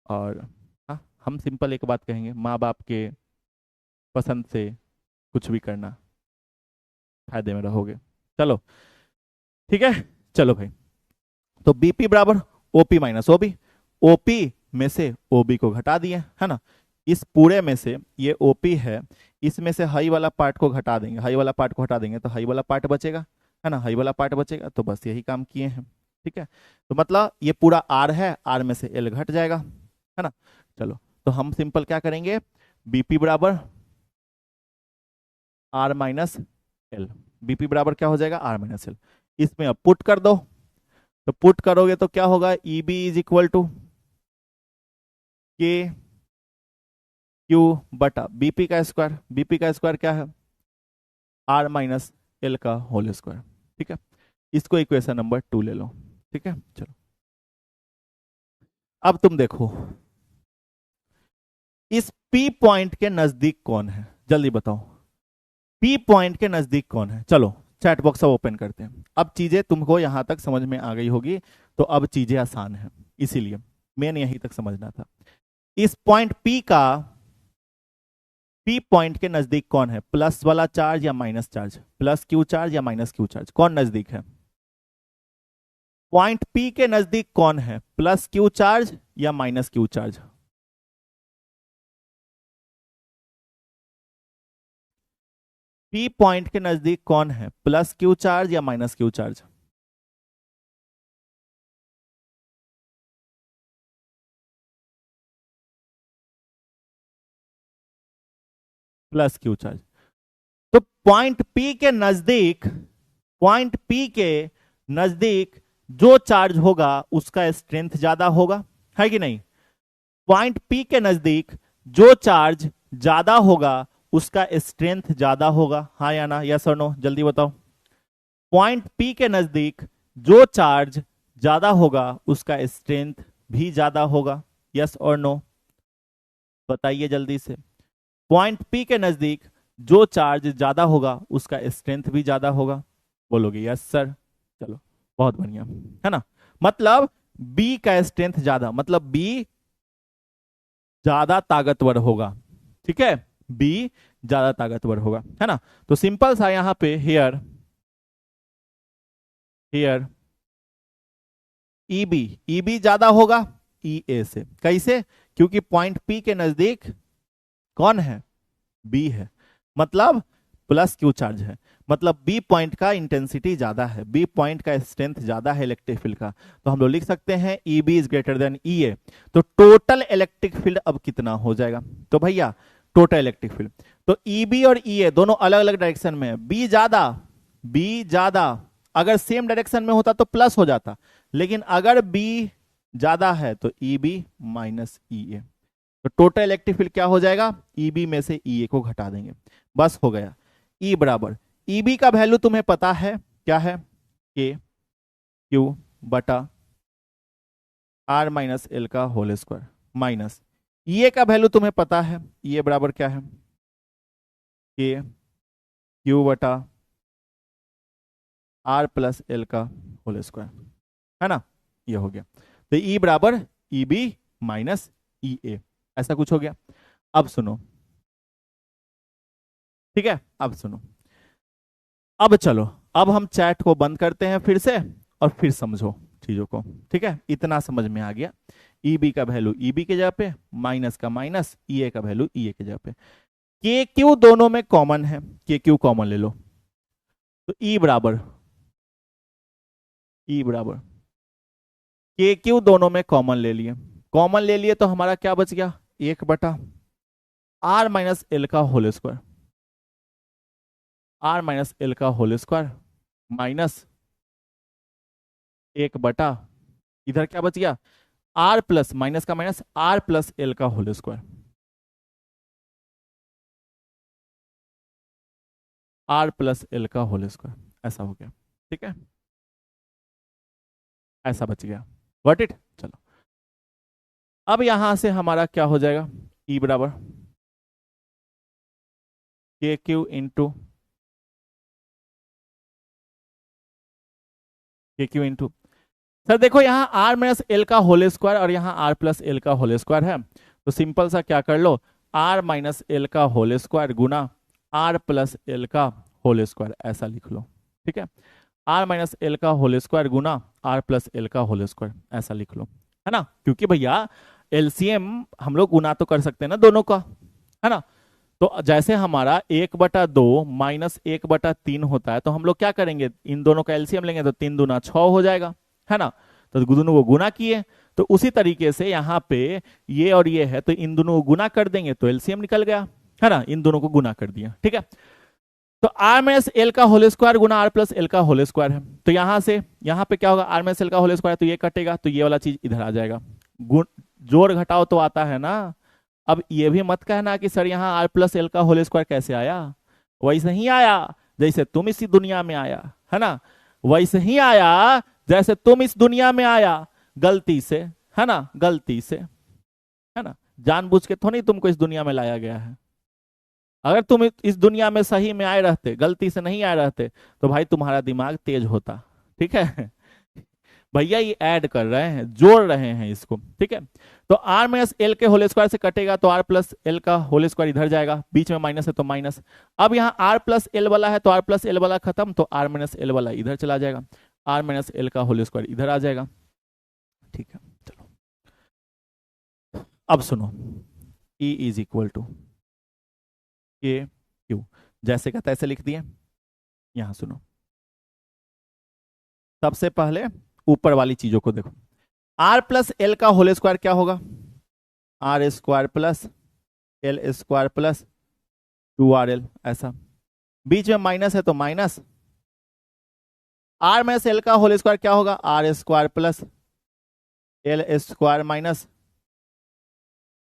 और हाँ हम सिंपल एक बात कहेंगे, माँ बाप के पसंद से कुछ भी करना, फायदे में रहोगे। चलो ठीक है, चलो भाई, तो बीपी बराबर ओपी माइनस ओबी, ओपी में से ओबी को घटा दिए, है ना। इस पूरे में से ये ओपी है, इसमें से हाई वाला पार्ट को घटा देंगे, हाई वाला पार्ट को हटा देंगे तो हाई वाला पार्ट बचेगा, है ना, हाई वाला पार्ट बचेगा, तो बस यही काम किए हैं। ठीक है, तो मतलब ये पूरा आर है, आर में से एल घट जाएगा, है ना। चलो तो हम सिंपल क्या करेंगे, बीपी बराबर आर माइनस एल, बीपी बराबर क्या हो जाएगा, आर माइनस एल। इसमें अब पुट कर दो, तो पुट करोगे तो क्या होगा, E B is equal to K Q बटा बीपी का स्क्वायर, बीपी का स्क्वायर क्या है, आर माइनस एल का होल स्क्वायर। ठीक है, इसको इक्वेशन नंबर 2 ले लो। ठीक है, चलो अब तुम देखो इस पी पॉइंट के नजदीक कौन है, जल्दी बताओ, पी पॉइंट के नजदीक कौन है। चलो चैट बॉक्स अब ओपन करते हैं, अब चीजें तुमको यहां तक समझ में आ गई होगी, तो अब चीजें आसान है, इसीलिए मेन यहीं तक समझना था। इस पॉइंट पी का, पी पॉइंट के नजदीक कौन है, प्लस वाला चार्ज या minus charge, plus Q charge या माइनस क्यू चार्ज, कौन नजदीक है। पॉइंट पी के नजदीक कौन है, प्लस क्यू चार्ज या minus Q charge. P point के नजदीक कौन है, प्लस क्यू चार्ज या minus Q charge. Plus Q charge. तो पॉइंट पी के नजदीक, पॉइंट पी के नजदीक जो चार्ज होगा उसका स्ट्रेंथ ज्यादा होगा, है कि नहीं। पॉइंट पी के नजदीक जो चार्ज ज्यादा होगा उसका स्ट्रेंथ ज्यादा होगा, हाँ या ना, यस और नो, जल्दी बताओ। पॉइंट पी के नजदीक जो चार्ज ज्यादा होगा उसका स्ट्रेंथ भी ज्यादा होगा, यस और नो, बताइए जल्दी से। पॉइंट पी के नजदीक जो चार्ज ज्यादा होगा उसका स्ट्रेंथ भी ज्यादा होगा, बोलोगे यस सर। चलो बहुत बढ़िया, है ना, मतलब बी का स्ट्रेंथ ज्यादा, मतलब बी ज्यादा ताकतवर होगा। ठीक है, बी ज्यादा ताकतवर होगा, है ना। तो सिंपल सा यहां पे हेयर, हेयर ईबी, ईबी ज्यादा होगा ई ए से, कैसे, क्योंकि पॉइंट पी के नजदीक कौन है, बी है, मतलब प्लस क्यू चार्ज है, मतलब बी पॉइंट का इंटेंसिटी ज्यादा है, बी पॉइंट का स्ट्रेंथ ज्यादा है इलेक्ट्रिक फील्ड का, तो हम लोग लिख सकते हैं E B is greater than E A. तो टोटल इलेक्ट्रिक फील्ड अब कितना हो जाएगा, तो भैया टोटल इलेक्ट्रिक फील्ड, तो ई बी और ई ए दोनों अलग अलग डायरेक्शन में है, बी ज्यादा, बी ज्यादा, अगर सेम डायरेक्शन में होता तो प्लस हो जाता, लेकिन अगर बी ज्यादा है तो E B minus E A, तो टोटल इलेक्ट्रिक फील्ड क्या हो जाएगा, ईबी में से ई ए को घटा देंगे, बस हो गया। ई बराबर, ईबी का वैल्यू तुम्हें पता है क्या है, के क्यू बटा आर माइनस एल का होल स्क्वायर, माइनस ई ए का वैल्यू तुम्हें पता है, ई ए बराबर क्या है, के क्यू बटा आर प्लस एल का होल स्क्वायर, है ना, ये हो गया। तो ई बराबर ई बी माइनस ई ए, ऐसा कुछ हो गया। अब सुनो, ठीक है, अब सुनो, अब चलो, अब हम चैट को बंद करते हैं फिर से, और फिर समझो चीजों को। ठीक है, इतना समझ में आ गया, ई बी का वैल्यू ई बी के जगह पे, माइनस का माइनस, ई ए का वैल्यू ई ए के जगह पे, के क्यू दोनों में कॉमन है, के क्यू कॉमन ले लो, तो ई बराबर, ई बराबर के क्यू दोनों में कॉमन ले लिए, कॉमन ले लिए तो हमारा क्या बच गया, एक बटा आर माइनस एल का whole square, R minus L का होल स्क्वायर माइनस एक बटा, इधर क्या बच गया, आर प्लस माइनस का माइनस आर प्लस एल का whole square, R plus L का होल स्क्वायर, ऐसा हो गया। ठीक है, ऐसा बच गया, व्हाट इट। चलो अब यहां से हमारा क्या हो जाएगा, ई बराबर K Q into K Q into, sir देखो यहाँ आर माइनस एल का होल स्क्वायर और यहाँ आर प्लस एल का होल स्क्वायर है, तो सिंपल सा क्या कर लो, आर माइनस एल का होल स्क्वायर गुना आर प्लस एल का होल स्क्वायर, ऐसा लिख लो। ठीक है, आर माइनस एल का होल स्क्वायर गुना आर प्लस एल का होल स्क्वायर, ऐसा लिख लो, है ना। क्योंकि भैया एलसीएम हम लोग गुना तो कर सकते हैं ना दोनों का, है ना। तो जैसे हमारा 1/2 माइनस 1/3 होता है, तो हम लोग क्या करेंगे, इन दोनों का एलसीएम लेंगे तो 3 दूना 6 हो जाएगा, है ना। तो दोनों को गुना किए, तो उसी तरीके से यहाँ पे ये और ये है, तो इन दोनों को गुना कर देंगे तो एलसीएम निकल गया, है ना। इन दोनों को गुना कर दिया, ठीक है। तो आर माइनस एल का होल स्क्वायर गुना आर प्लस एल का होल स्क्वायर है, तो यहां से यहां पे क्या होगा, आर माइनस एल का होल स्क्वायर, तो ये कटेगा, तो ये वाला चीज इधर आ जाएगा। जोड़ घटाओ तो आता है ना। अब ये भी मत कहना कि सर यहाँ आर प्लस एल का होल स्क्वायर कैसे आया, वैसे ही आया जैसे तुम इसी दुनिया में आया, है ना। वैसे ही आया जैसे तुम इस दुनिया में आया, गलती से, है ना, गलती से, है ना। जानबूझ के थोड़ी तुमको इस दुनिया में लाया गया है। अगर तुम इस दुनिया में सही में आए रहते, गलती से नहीं आए रहते, तो भाई तुम्हारा दिमाग तेज होता, ठीक है। भैया ये ऐड कर रहे हैं, जोड़ रहे हैं इसको, ठीक है। तो आर माइनस एल के होल स्क्वायर से कटेगा, तो आर प्लस एल का होल स्क्वायर इधर जाएगा, बीच में माइनस है तो माइनस। अब यहाँ आर प्लस एल वाला है, तो आर प्लस एल वाला खत्म, तो आर माइनस एल वाला इधर चला जाएगा, आर माइनस एल का होल स्क्वायर इधर आ जाएगा, ठीक है। चलो अब सुनो, E is equal to K Q, जैसे का तैसे लिख दिए। यहां सुनो, सबसे पहले ऊपर वाली चीजों को देखो, आर प्लस एल का होल स्क्वायर क्या होगा, R square plus L square plus 2RL, ऐसा। बीच में माइनस है तो माइनस, आर माइनस एल का होल स्क्वायर क्या होगा, R square plus L square minus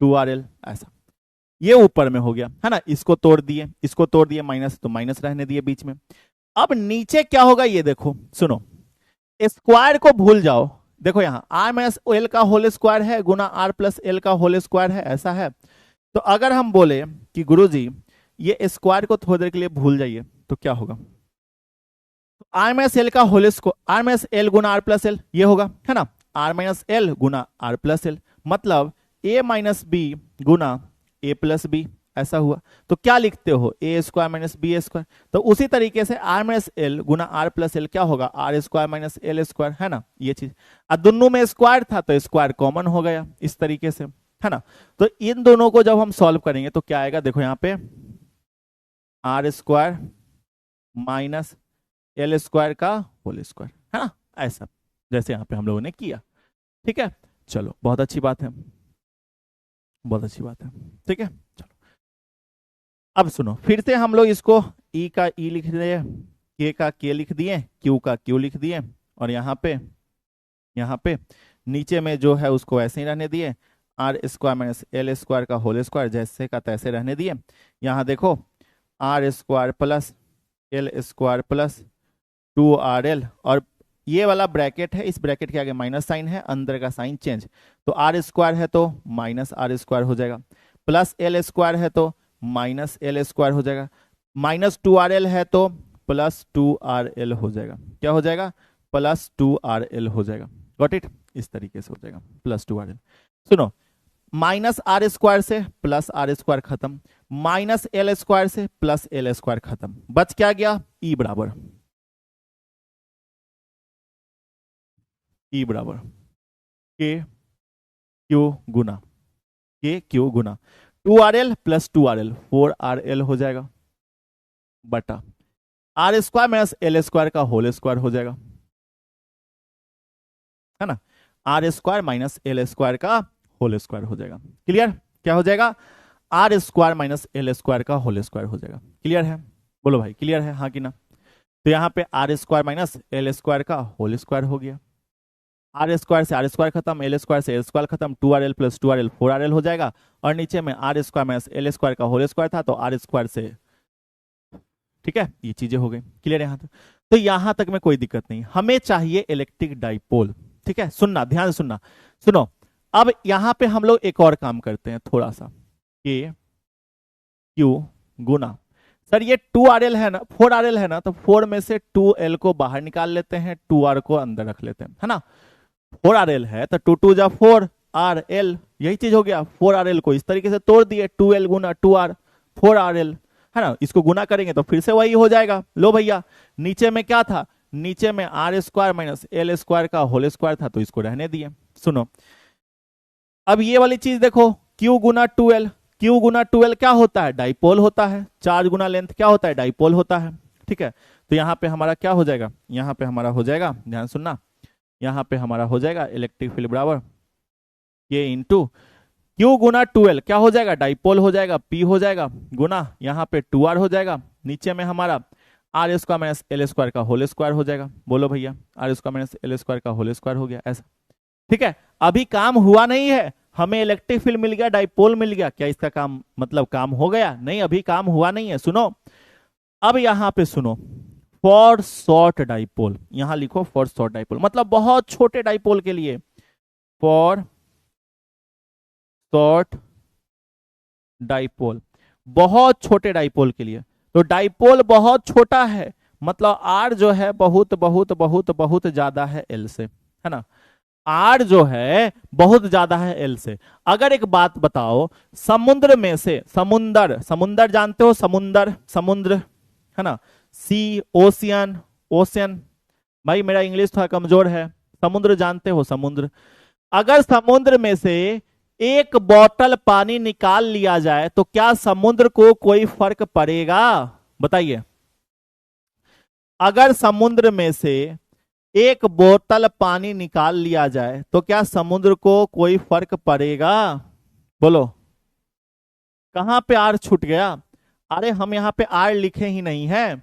2RL, ऐसा। ये ऊपर में हो गया, है ना। इसको तोड़ दिए, इसको तोड़ दिए, माइनस तो माइनस रहने दिए बीच में। अब नीचे क्या होगा ये देखो, सुनो, स्क्वायर को भूल जाओ। देखो यहां आर माइनस एल का होल स्क्वायर है गुना आर प्लस एल का होल स्क्वायर है, ऐसा है। तो अगर हम बोले कि गुरुजी ये स्क्वायर को थोड़ी देर के लिए भूल जाइए, तो क्या होगा, आर माइनस एल का whole square, R minus L गुना आर प्लस एल, ये होगा, है ना। आर माइनस एल गुना आर प्लस एल, मतलब ए माइनस बी गुना ए प्लस बी, ऐसा हुआ। तो क्या लिखते हो, A square minus B square. तो उसी तरीके से आर माइनस एल गुना आर प्लस एल क्या होगा, R square minus L square, है ना, ये चीज। अब दोनों में स्क्वायर था तो स्क्वायर कॉमन हो गया इस तरीके से, है ना। तो इन दोनों को जब हम सॉल्व करेंगे तो क्या आएगा, देखो यहाँ पे R square minus L square का होल स्क्वायर, है ना, ऐसा जैसे यहाँ पे हम लोगों ने किया, ठीक है। चलो बहुत अच्छी बात है, बहुत अच्छी बात है, ठीक है। चलो अब सुनो, फिर से हम लोग इसको ई का ई लिख दिए, के का के लिख दिए, क्यू का क्यू लिख दिए, और यहाँ पे नीचे में जो है उसको ऐसे ही रहने दिए, R square minus L square का होल स्क्वायर जैसे का तैसे रहने दिए। यहाँ देखो R square plus L square plus 2RL, और ये वाला ब्रैकेट है, इस ब्रैकेट के आगे माइनस साइन है, अंदर का साइन चेंज, तो आर स्क्वायर है तो माइनस आर स्क्वायर हो जाएगा, प्लस एल स्क्वायर है तो माइनस एल स्क्वायर हो जाएगा, माइनस 2RL है तो प्लस 2RL हो जाएगा। क्या हो जाएगा, प्लस 2RL हो जाएगा। गॉट इट, इस तरीके से हो जाएगा प्लस 2RL। सुनो, माइनस आर स्क्वायर से प्लस आर स्क्वायर खत्म, माइनस एल स्क्वायर से प्लस एल स्क्वायर खत्म, बच क्या गया, ई बराबर, ई बराबर के क्यू गुना, के क्यू गुना 2RL प्लस 2RL 4RL हो जाएगा, बटा R square minus L square का होल स्क्वायर हो जाएगा, है ना। R square minus L square का होल स्क्वायर हो जाएगा। क्लियर, क्या हो जाएगा, R square minus L square का होल स्क्वायर हो जाएगा। क्लियर है, बोलो भाई क्लियर है, हाँ कि ना। तो यहाँ पे R square minus L square का होल स्क्वायर हो गया, आर स्क्वायर से आर स्क्वायर खत्म, एल स्क्वायर से एल स्क्वायर खत्म, 2RL प्लस 2RL 4RL हो जाएगा, और नीचे में R square minus L square का होल स्क्वायर था तो आर स्क्वायर से, ठीक है, ये चीजें हो गई। क्लियर यहाँ तक, तो यहां तक में कोई दिक्कत नहीं। हमें चाहिए इलेक्ट्रिक डाइपोल, ठीक है। सुनना, ध्यान से सुनना, सुनो। अब यहां पे हम लोग एक और काम करते हैं थोड़ा सा, के क्यू गुना, सर ये 2RL है ना, 4RL है ना, तो 4 में से 2L को बाहर निकाल लेते हैं, 2R को अंदर रख लेते हैं, है ना। 4RL है तो 2 2 जा 4, आर एल, यही चीज हो गया। 4RL को इस तरीके से तोड़ दिए, 2L गुना 2R 4RL, है ना। इसको गुना करेंगे तो फिर से वही हो जाएगा। लो भैया, नीचे में क्या था, नीचे में R square minus L square का होल स्क्वायर था, तो इसको रहने दिए। सुनो, अब ये वाली चीज देखो, Q गुना 2L, Q गुना 2L क्या होता है, डाइपोल होता है। चार्ज गुना लेंथ क्या होता है, डाइपोल होता है। ठीक है, तो यहाँ पे हमारा क्या हो जाएगा, यहाँ पे हमारा हो जाएगा, ध्यान सुनना, यहाँ पे हमारा हो जाएगा इलेक्ट्रिक फील्ड बराबर K इंटू Q गुना 2L क्या हो जाएगा, डाइपोल हो जाएगा, P हो जाएगा, गुना यहाँ पे 2R हो जाएगा, नीचे में हमारा R square minus L square का होल स्क्वायर हो जाएगा। बोलो भैया, R square minus L square का होल स्क्वायर हो गया ऐसा। ठीक है, अभी काम हुआ नहीं है, हमें इलेक्ट्रिक फील्ड मिल गया, डाइपोल मिल गया, क्या इसका काम मतलब काम हो गया, नहीं, अभी काम हुआ नहीं है। सुनो, अब यहां पे सुनो, फॉर शॉर्ट डाइपोल, यहां लिखो फॉर शॉर्ट डाइपोल, मतलब बहुत छोटे डाइपोल के लिए, फॉर शॉर्ट डाइपोल, बहुत छोटे डाइपोल के लिए। तो डाइपोल बहुत छोटा है, मतलब आर जो है बहुत बहुत बहुत बहुत ज्यादा है एल से, है ना। आर जो है बहुत ज्यादा है एल से। अगर एक बात बताओ, समुद्र में से, समुंदर, समुंदर जानते हो, समुंदर, समुद्र, है ना, सी, ओशियन, ओशियन, भाई मेरा इंग्लिश थोड़ा कमजोर है, समुद्र जानते हो, समुद्र। अगर समुद्र में से एक बोतल पानी निकाल लिया जाए तो क्या समुद्र को कोई फर्क पड़ेगा, बताइए। अगर समुद्र में से एक बोतल पानी निकाल लिया जाए तो क्या समुद्र को कोई फर्क पड़ेगा, बोलो। कहां पे आर छूट गया, अरे हम यहां पे आर लिखे ही नहीं है,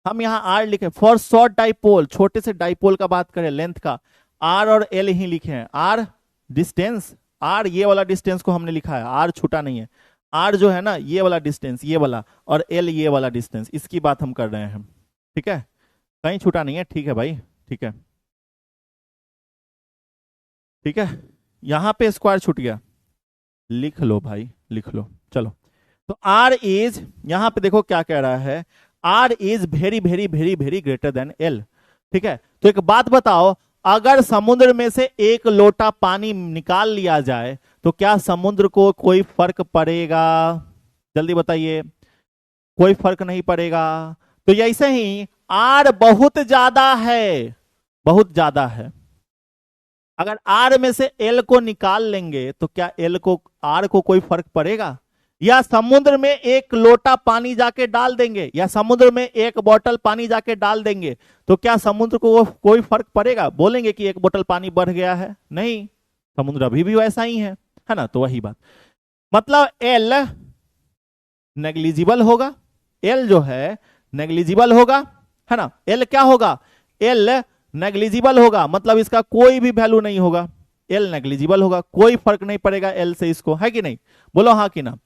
हम यहां आर लिखे, फॉर शॉर्ट डाइपोल, छोटे से डाइपोल का बात करें, लेंथ का, आर और एल ही लिखे हैं। आर डिस्टेंस, आर ये वाला डिस्टेंस को हमने लिखा है, आर छूटा नहीं है, आर जो है ना ये वाला डिस्टेंस, ये वाला, और एल ये वाला डिस्टेंस, इसकी बात हम कर रहे हैं। ठीक है, कहीं छूटा नहीं है, ठीक है भाई, ठीक है, ठीक है। यहां पे स्क्वायर छूट गया, लिख लो भाई, लिख लो, चलो। तो आर इज, यहां पे देखो क्या कह रहा है, R is very very very very greater than L. ठीक है, तो एक बात बताओ, अगर समुद्र में से एक लोटा पानी निकाल लिया जाए तो क्या समुद्र को कोई फर्क पड़ेगा, जल्दी बताइए, कोई फर्क नहीं पड़ेगा। तो ऐसे ही आर बहुत ज्यादा है, बहुत ज्यादा है, अगर आर में से एल को निकाल लेंगे तो क्या एल को, आर को कोई फर्क पड़ेगा, या समुद्र में एक लोटा पानी जाके डाल देंगे, या समुद्र में एक बोतल पानी जाके डाल देंगे तो क्या समुद्र को कोई फर्क पड़ेगा, बोलेंगे कि एक बोतल पानी बढ़ गया है, नहीं, समुद्र अभी भी वैसा ही है ना। तो वही बात, मतलब एल नेग्लिजिबल होगा, एल जो है नेग्लिजिबल होगा, है ना। एल क्या होगा, एल नेग्लिजिबल होगा, मतलब इसका कोई भी वैल्यू नहीं होगा, एल नेग्लिजिबल होगा, कोई फर्क नहीं पड़ेगा एल से इसको, है कि नहीं, बोलो हाँ कि ना,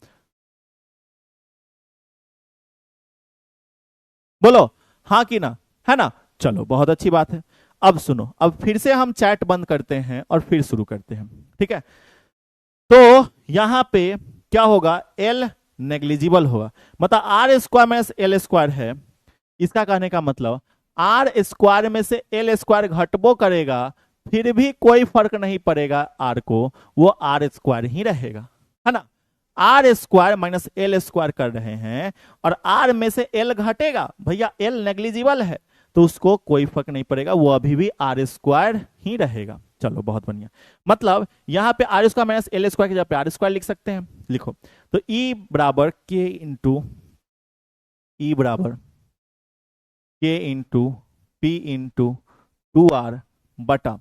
बोलो हाँ कि ना, है ना। चलो बहुत अच्छी बात है। अब सुनो, अब फिर से हम चैट बंद करते हैं और फिर शुरू करते हैं। ठीक है, तो यहां पे क्या होगा, एल नेग्लिजिबल होगा, मतलब R square minus L square है, इसका कहने का मतलब आर स्क्वायर में से एल स्क्वायर घटबो करेगा, फिर भी कोई फर्क नहीं पड़ेगा आर को, वो आर स्क्वायर ही रहेगा, है ना। R square minus L square कर रहे हैं और आर में से एल घटेगा, भैया एल नेग्लिजिबल है तो उसको कोई फर्क नहीं पड़ेगा, वो अभी भी आर स्क्वायर ही रहेगा। चलो बहुत बढ़िया, मतलब यहां पे R square minus L square की जगह पे आर स्क्वायर लिख सकते हैं, लिखो। तो ई बराबर के इंटू, ई बराबर के इंटू पी इंटू 2R बटा,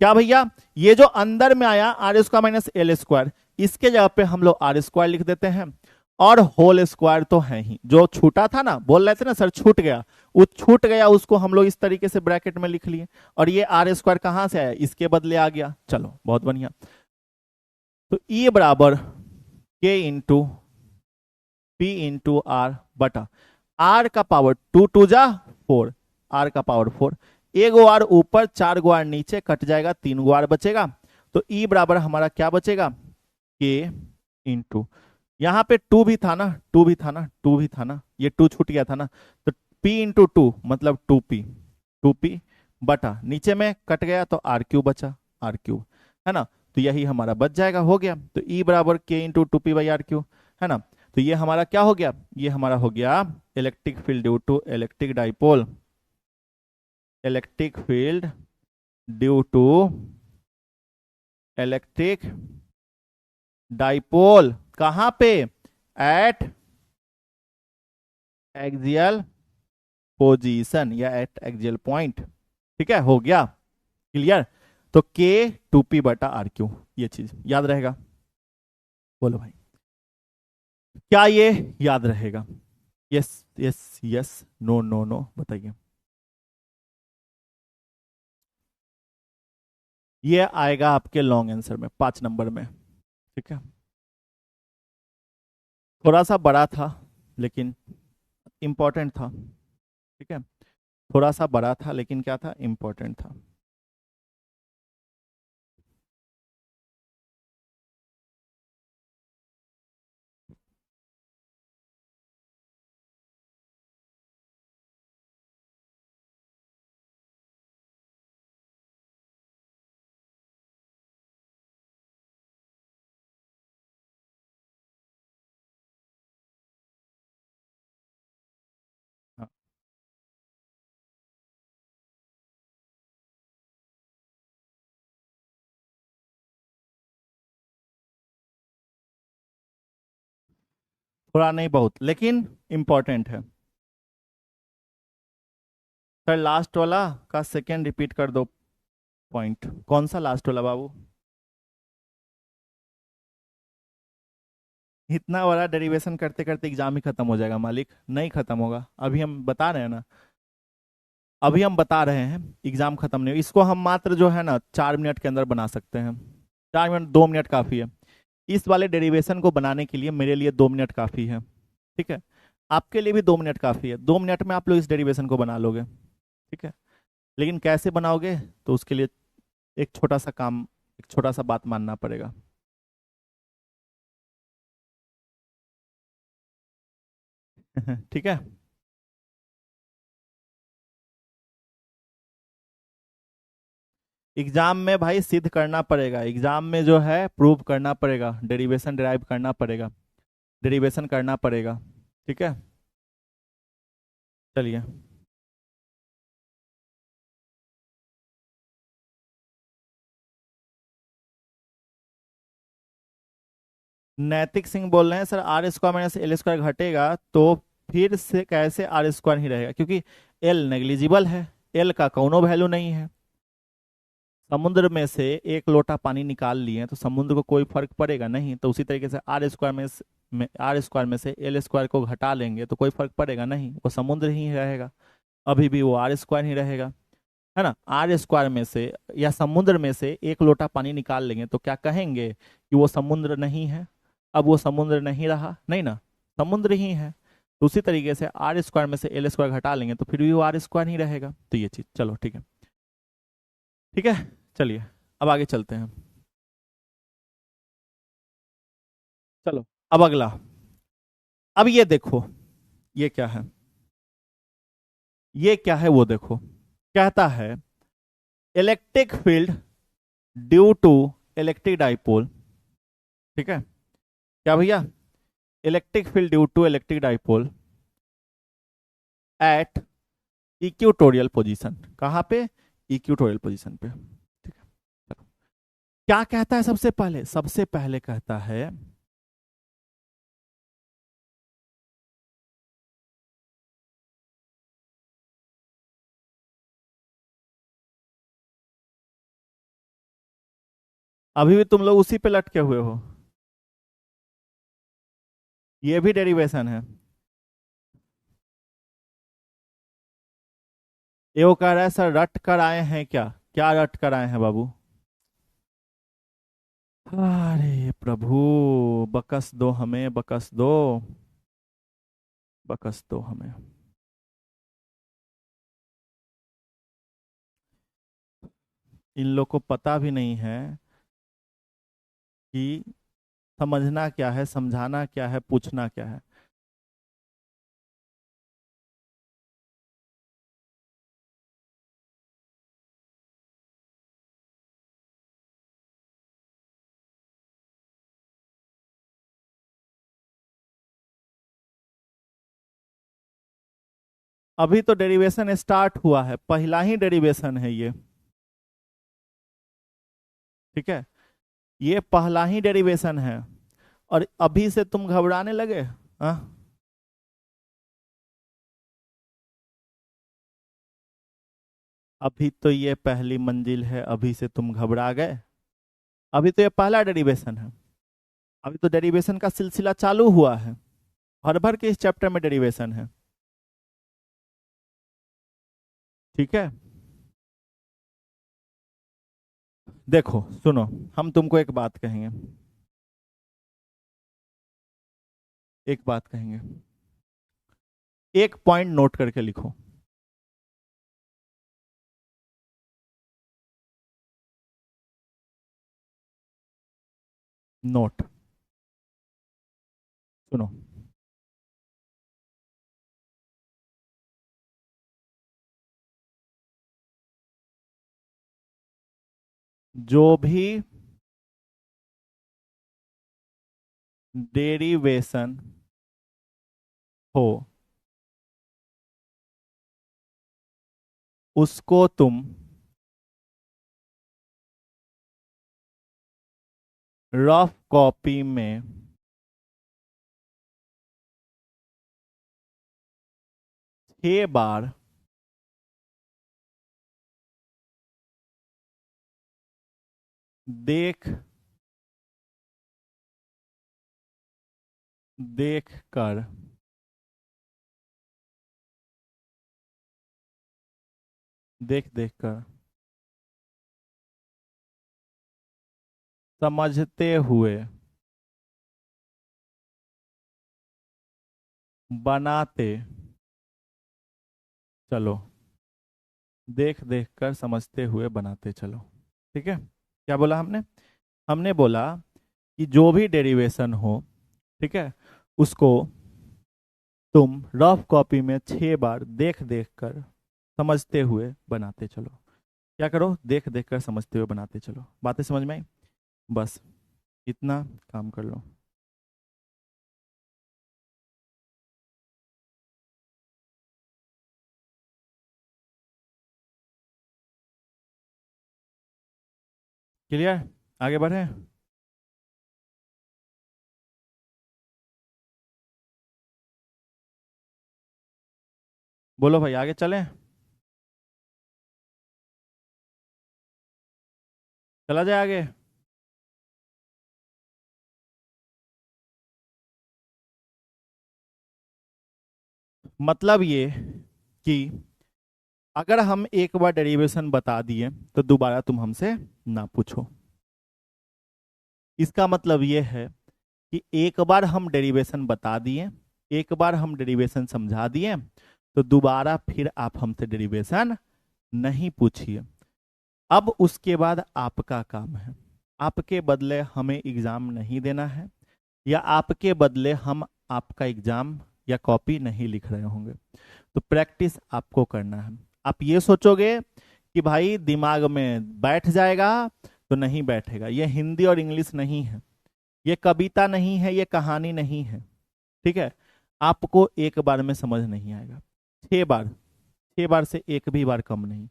क्या भैया, ये जो अंदर में आया R square minus L square, इसके जगह पे हम लोग आर स्क्वायर लिख देते हैं, और होल स्क्वायर तो है ही, जो छूटा था ना, बोल रहे थे ना सर छूट गया, वो छूट गया, उसको हम लोग इस तरीके से ब्रैकेट में लिख लिए, और ये आर स्क्वायर कहां से आया, इसके बदले आ गया। चलो बहुत बढ़िया, तो ई बराबर के इंटू पी इंटू आर बटा, आर का पावर 2 2 जा 4, आर का पावर 4, एगो आर ऊपर, 4 गो आर नीचे, कट जाएगा, 3 गो आर बचेगा। तो ई बराबर हमारा क्या बचेगा, के इंटू, यहां पे 2 भी था ना, 2 भी था ना, 2 भी था ना, ये 2 छूट गया था ना, तो p इंटू 2 मतलब 2p बटा, नीचे में कट गया तो r क्यूब बचा, r क्यूब, है ना। तो यही हमारा बच जाएगा, हो गया। तो E बराबर K इंटू 2P/RQ, है ना। तो ये हमारा क्या हो गया, ये हमारा हो गया electric field due to electric dipole, electric field due to electric dipole, कहां पे, एट एक्सियल पोजीशन या एट एक्सियल पॉइंट। ठीक है, हो गया क्लियर। तो K 2P/RQ, ये चीज याद रहेगा। बोलो भाई, क्या ये याद रहेगा? Yes yes yes, no no no, बताइए। ये आएगा आपके लॉन्ग आंसर में 5 नंबर में। ठीक है, थोड़ा सा बड़ा था लेकिन इंपॉर्टेंट था। ठीक है, थोड़ा सा बड़ा था लेकिन क्या था, इंपॉर्टेंट था। हाँ, थोड़ा नहीं बहुत, लेकिन इंपॉर्टेंट है। सर लास्ट वाला का सेकेंड रिपीट कर दो पॉइंट, कौन सा लास्ट वाला बाबू? इतना बड़ा डेरिवेशन करते करते एग्जाम ही खत्म हो जाएगा मालिक, नहीं खत्म होगा, अभी हम बता रहे हैं ना, अभी हम बता रहे हैं, एग्जाम खत्म नहीं, इसको हम मात्र जो है ना 4 मिनट के अंदर बना सकते हैं। 4 मिनट, 2 मिनट काफी है। इस वाले डेरिवेशन को बनाने के लिए मेरे लिए 2 मिनट काफी है। ठीक है, आपके लिए भी 2 मिनट काफी है, 2 मिनट में आप लोग इस डेरिवेशन को बना लोगे। ठीक है, लेकिन कैसे बनाओगे, तो उसके लिए एक छोटा सा काम, एक छोटा सा बात मानना पड़ेगा। ठीक है, एग्जाम में भाई सिद्ध करना पड़ेगा, एग्जाम में जो है प्रूव करना पड़ेगा, डेरिवेशन डिराइव करना पड़ेगा, डेरिवेशन करना पड़ेगा। ठीक है, चलिए। नैतिक सिंह बोल रहे हैं, सर R² - L² घटेगा तो फिर से कैसे R² ही रहेगा, क्योंकि L नेग्लिजिबल है, L का कोनो वैल्यू नहीं है। समुद्र में से एक लोटा पानी निकाल लिए तो समुद्र को कोई फर्क पड़ेगा नहीं, तो उसी तरीके से R² में से L² को घटा लेंगे तो कोई फर्क पड़ेगा नहीं, वो समुद्र ही रहेगा, अभी भी वो R² ही रहेगा, है ना। R² में से या समुद्र में से एक लोटा पानी निकाल लेंगे तो क्या कहेंगे कि वो समुद्र नहीं है, अब वो समुद्र नहीं रहा, नहीं ना, समुद्र ही है। तो उसी तरीके से R² में से L² घटा लेंगे तो फिर भी वो R² ही रहेगा, तो ये चीज, चलो ठीक है। ठीक है, चलिए अब आगे चलते हैं। चलो, अब अगला, अब ये देखो, ये क्या है, ये क्या है वो देखो, कहता है electric field due to electric dipole. ठीक है, क्या भैया, electric field due to electric dipole at equatorial position, कहाँ पे, इक्वेटोरियल पोजीशन पे। ठीक है, चलो, क्या कहता है, सबसे पहले, सबसे पहले कहता है, अभी भी तुम लोग उसी पे लटके हुए हो, ये भी डेरिवेशन है। ये वो कह रहा है सर रट कर आए हैं क्या, क्या रट कर आए हैं बाबू? अरे प्रभु, बकस दो हमें, बकस दो, बकस दो हमें। इन लोग को पता भी नहीं है कि समझना क्या है, समझाना क्या है, पूछना क्या है। अभी तो डेरिवेशन स्टार्ट हुआ है, पहला ही डेरिवेशन है ये, ठीक है, ये पहला ही डेरिवेशन है और अभी से तुम घबराने लगे? हाँ, अभी तो ये पहली मंजिल है, अभी से तुम घबरा गए? अभी तो ये पहला डेरिवेशन है, अभी तो डेरिवेशन का सिलसिला चालू हुआ है, भर भर के इस चैप्टर में डेरिवेशन है, ठीक है। देखो सुनो, हम तुमको एक बात कहेंगे, एक बात कहेंगे, एक पॉइंट नोट करके लिखो। नोट, सुनो, जो भी डेरिवेशन हो उसको तुम रफ कॉपी में 6 बार देख देख कर देख देख कर समझते हुए बनाते चलो, देख देख कर समझते हुए बनाते चलो, ठीक है। क्या बोला हमने? हमने बोला कि जो भी डेरिवेशन हो, ठीक है, उसको तुम रफ कॉपी में 6 बार देख देख कर समझते हुए बनाते चलो। क्या करो? देख देख कर समझते हुए बनाते चलो। बातें समझ में आई? बस इतना काम कर लो। क्लियर? आगे बढ़े? बोलो भाई, आगे चलें? चला जाए आगे? मतलब ये कि अगर हम एक बार डेरिवेशन बता दिए तो दोबारा तुम हमसे ना पूछो। इसका मतलब ये है कि एक बार हम डेरिवेशन बता दिए, एक बार हम डेरिवेशन समझा दिए, तो दोबारा फिर आप हमसे डेरिवेशन नहीं पूछिए। अब उसके बाद आपका काम है, आपके बदले हमें एग्जाम नहीं देना है, या आपके बदले हम आपका एग्जाम या कॉपी नहीं लिख रहे होंगे। तो प्रैक्टिस आपको करना है। आप ये सोचोगे कि भाई दिमाग में बैठ जाएगा, तो नहीं बैठेगा। ये हिंदी और इंग्लिश नहीं है, ये कविता नहीं है, ये कहानी नहीं है, ठीक है। आपको एक बार में समझ नहीं आएगा, 6 बार, 6 बार से एक भी बार कम नहीं।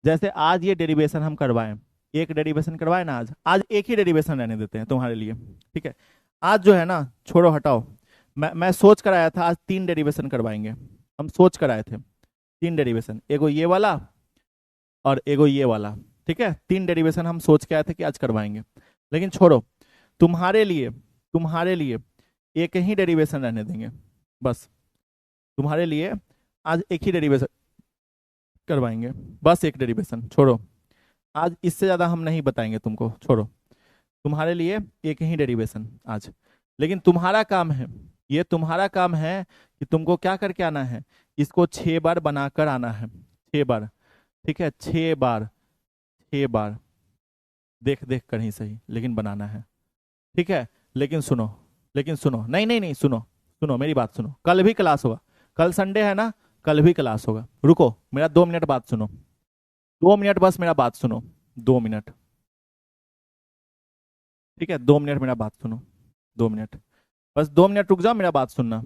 जैसे आज ये डेरिवेशन हम करवाएं, एक डेरिवेशन करवाए ना, आज आज एक ही डेरिवेशन रहने देते हैं तुम्हारे लिए, ठीक है। आज जो है ना, छोड़ो हटाओ, मैं सोच कर आया था आज 3 डेरिवेशन करवाएंगे। हम सोच कर आए थे 3 डेरिवेशन, एगो ये वाला और एगो ये वाला, ठीक है। 3 डेरिवेशन हम सोच के आए थे कि आज करवाएंगे। लेकिन छोड़ो, तुम्हारे लिए एक ही डेरिवेशन रहने देंगे, बस। तुम्हारे लिए आज एक ही डेरिवेशन करवाएंगे, बस एक डेरिवेशन, छोड़ो। आज इससे ज्यादा हम नहीं बताएंगे तुमको, छोड़ो। तुम्हारे लिए एक ही डेरिवेशन आज। लेकिन तुम्हारा काम है, ये तुम्हारा काम है कि तुमको क्या करके आना है, इसको 6 बार बनाकर आना है, 6 बार, ठीक है। 6 बार, 6 बार देख देख कर ही सही, लेकिन बनाना है, ठीक है। लेकिन सुनो, लेकिन सुनो, नहीं नहीं नहीं, सुनो, सुनो मेरी बात सुनो। कल भी क्लास होगा, कल संडे है ना, कल भी क्लास होगा। रुको, मेरा 2 मिनट बात सुनो, 2 मिनट बस मेरा बात सुनो, 2 मिनट, ठीक है। 2 मिनट मेरा बात सुनो, 2 मिनट, बस 2 मिनट रुक जाओ, मेरा बात सुनना।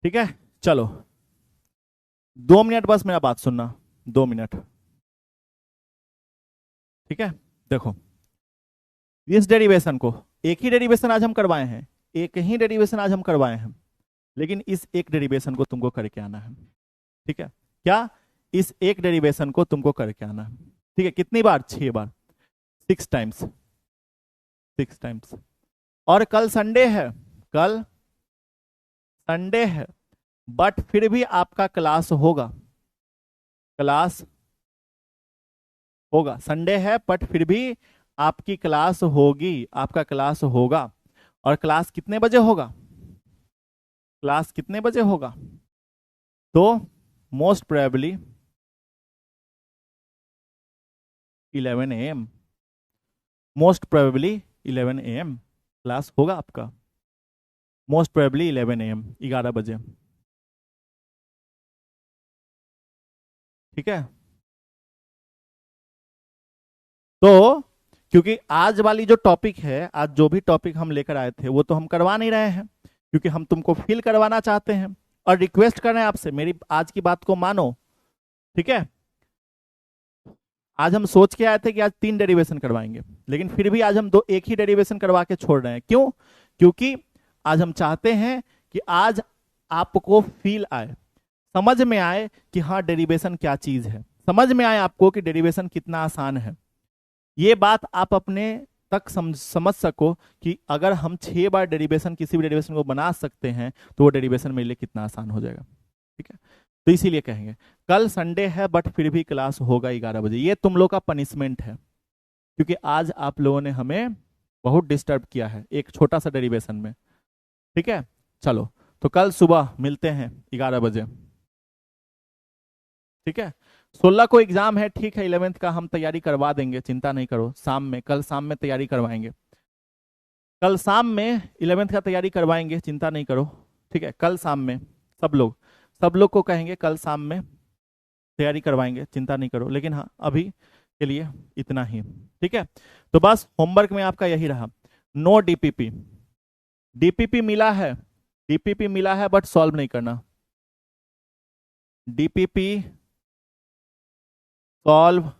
ठीक है, चलो 2 मिनट बस मेरा बात सुनना, 2 मिनट। ठीक है, देखो इस डेरिवेशन को, एक ही डेरिवेशन आज हम करवाए हैं, एक ही डेरिवेशन आज हम करवाए हैं, लेकिन इस एक डेरिवेशन को तुमको करके आना है। ठीक है, क्या, इस एक डेरिवेशन को तुमको करके आना है। ठीक है, कितनी बार, 6 बार, 6 टाइम्स, 6 टाइम्स। और कल संडे है, कल संडे है, बट फिर भी आपका क्लास होगा, क्लास होगा। संडे है बट फिर भी आपकी क्लास होगी, आपका क्लास होगा। और क्लास कितने बजे होगा, क्लास कितने बजे होगा, तो most probably 11 AM, most probably 11 AM class होगा आपका, मोस्ट प्रोबेबली 11 AM, 11 बजे। ठीक है, तो क्योंकि आज वाली जो टॉपिक है, आज जो भी टॉपिक हम लेकर आए थे वो तो हम करवा नहीं रहे हैं, क्योंकि हम तुमको फील करवाना चाहते हैं और रिक्वेस्ट कर रहे हैं आपसे, मेरी आज की बात को मानो। ठीक है, आज हम सोच के आए थे कि आज 3 डेरिवेशन करवाएंगे, लेकिन फिर भी आज हम एक ही डेरिवेशन करवा के छोड़ रहे हैं। क्यों, क्योंकि आज हम चाहते हैं कि आज आपको फील आए, समझ में आए कि हाँ डेरिवेशन क्या चीज है, समझ में आए आपको कि डेरिवेशन कितना आसान है। ये बात आप अपने तक समझ सको कि अगर हम 6 बार डेरिवेशन, किसी भी डेरिवेशन को बना सकते हैं, तो वो डेरिवेशन मेरे लिए कितना आसान हो जाएगा। ठीक है, तो इसीलिए कहेंगे कल संडे है बट फिर भी क्लास होगा 11 बजे। ये तुम लोग का पनिशमेंट है, क्योंकि आज आप लोगों ने हमें बहुत डिस्टर्ब किया है एक छोटा सा डेरिवेशन में। ठीक है, चलो तो कल सुबह मिलते हैं 11 बजे। ठीक है, 16 को एग्जाम है, ठीक है, 11th का हम तैयारी करवा देंगे, चिंता नहीं करो। शाम में, कल शाम में तैयारी करवाएंगे, कल शाम में 11th का तैयारी करवाएंगे, चिंता नहीं करो। ठीक है, कल शाम में सब लोग को कहेंगे कल शाम में तैयारी करवाएंगे, चिंता नहीं करो। लेकिन हाँ, अभी के लिए इतना ही। ठीक है, तो बस होमवर्क में आपका यही रहा, नो डीपीपी। डीपीपी मिला है, डीपीपी मिला है बट सॉल्व नहीं करना, डीपीपी सॉल्व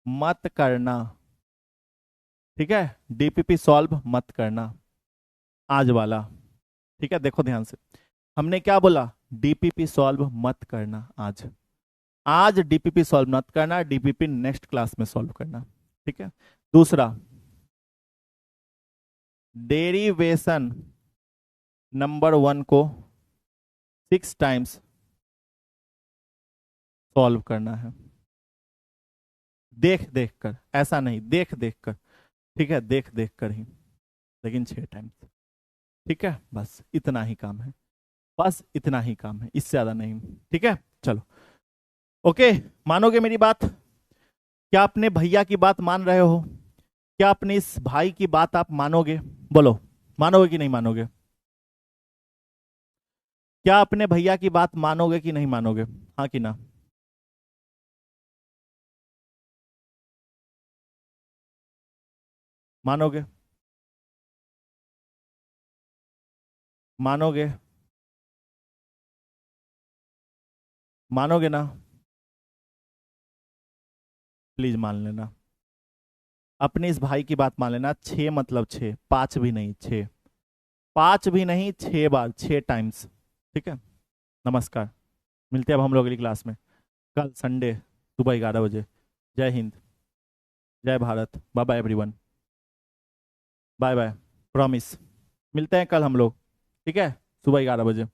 मत करना। ठीक है, डीपीपी सॉल्व मत करना आज वाला। ठीक है, देखो ध्यान से, हमने क्या बोला, डीपीपी सॉल्व मत करना आज, आज डीपीपी सॉल्व मत करना, डीपीपी नेक्स्ट क्लास में सॉल्व करना। ठीक है, दूसरा, डेरिवेशन नंबर 1 को 6 टाइम्स सॉल्व करना है, देख देख कर, ऐसा नहीं, देख देख कर। ठीक है, देख देख कर ही, लेकिन 6 टाइम्स। ठीक है, बस इतना ही काम है, बस इतना ही काम है, इससे ज्यादा नहीं। ठीक है, चलो ओके, मानोगे मेरी बात, क्या अपने भैया की बात मान रहे हो, क्या अपने इस भाई की बात आप मानोगे, बोलो, मानोगे कि नहीं मानोगे, क्या अपने भैया की बात मानोगे कि नहीं मानोगे, हाँ कि ना। मानोगे, मानोगे, मानोगे ना, प्लीज मान लेना, अपने इस भाई की बात मान लेना। 6 मतलब 6, 5 भी नहीं, 6, 5 भी नहीं, 6 बार, 6 टाइम्स। ठीक है, नमस्कार, मिलते हैं अब हम लोग अगली क्लास में, कल संडे सुबह 11 बजे। जय हिंद, जय Bharat, bye bye everyone, bye bye, promise, मिलते हैं कल हम लोग। ठीक है, सुबह 11 बजे।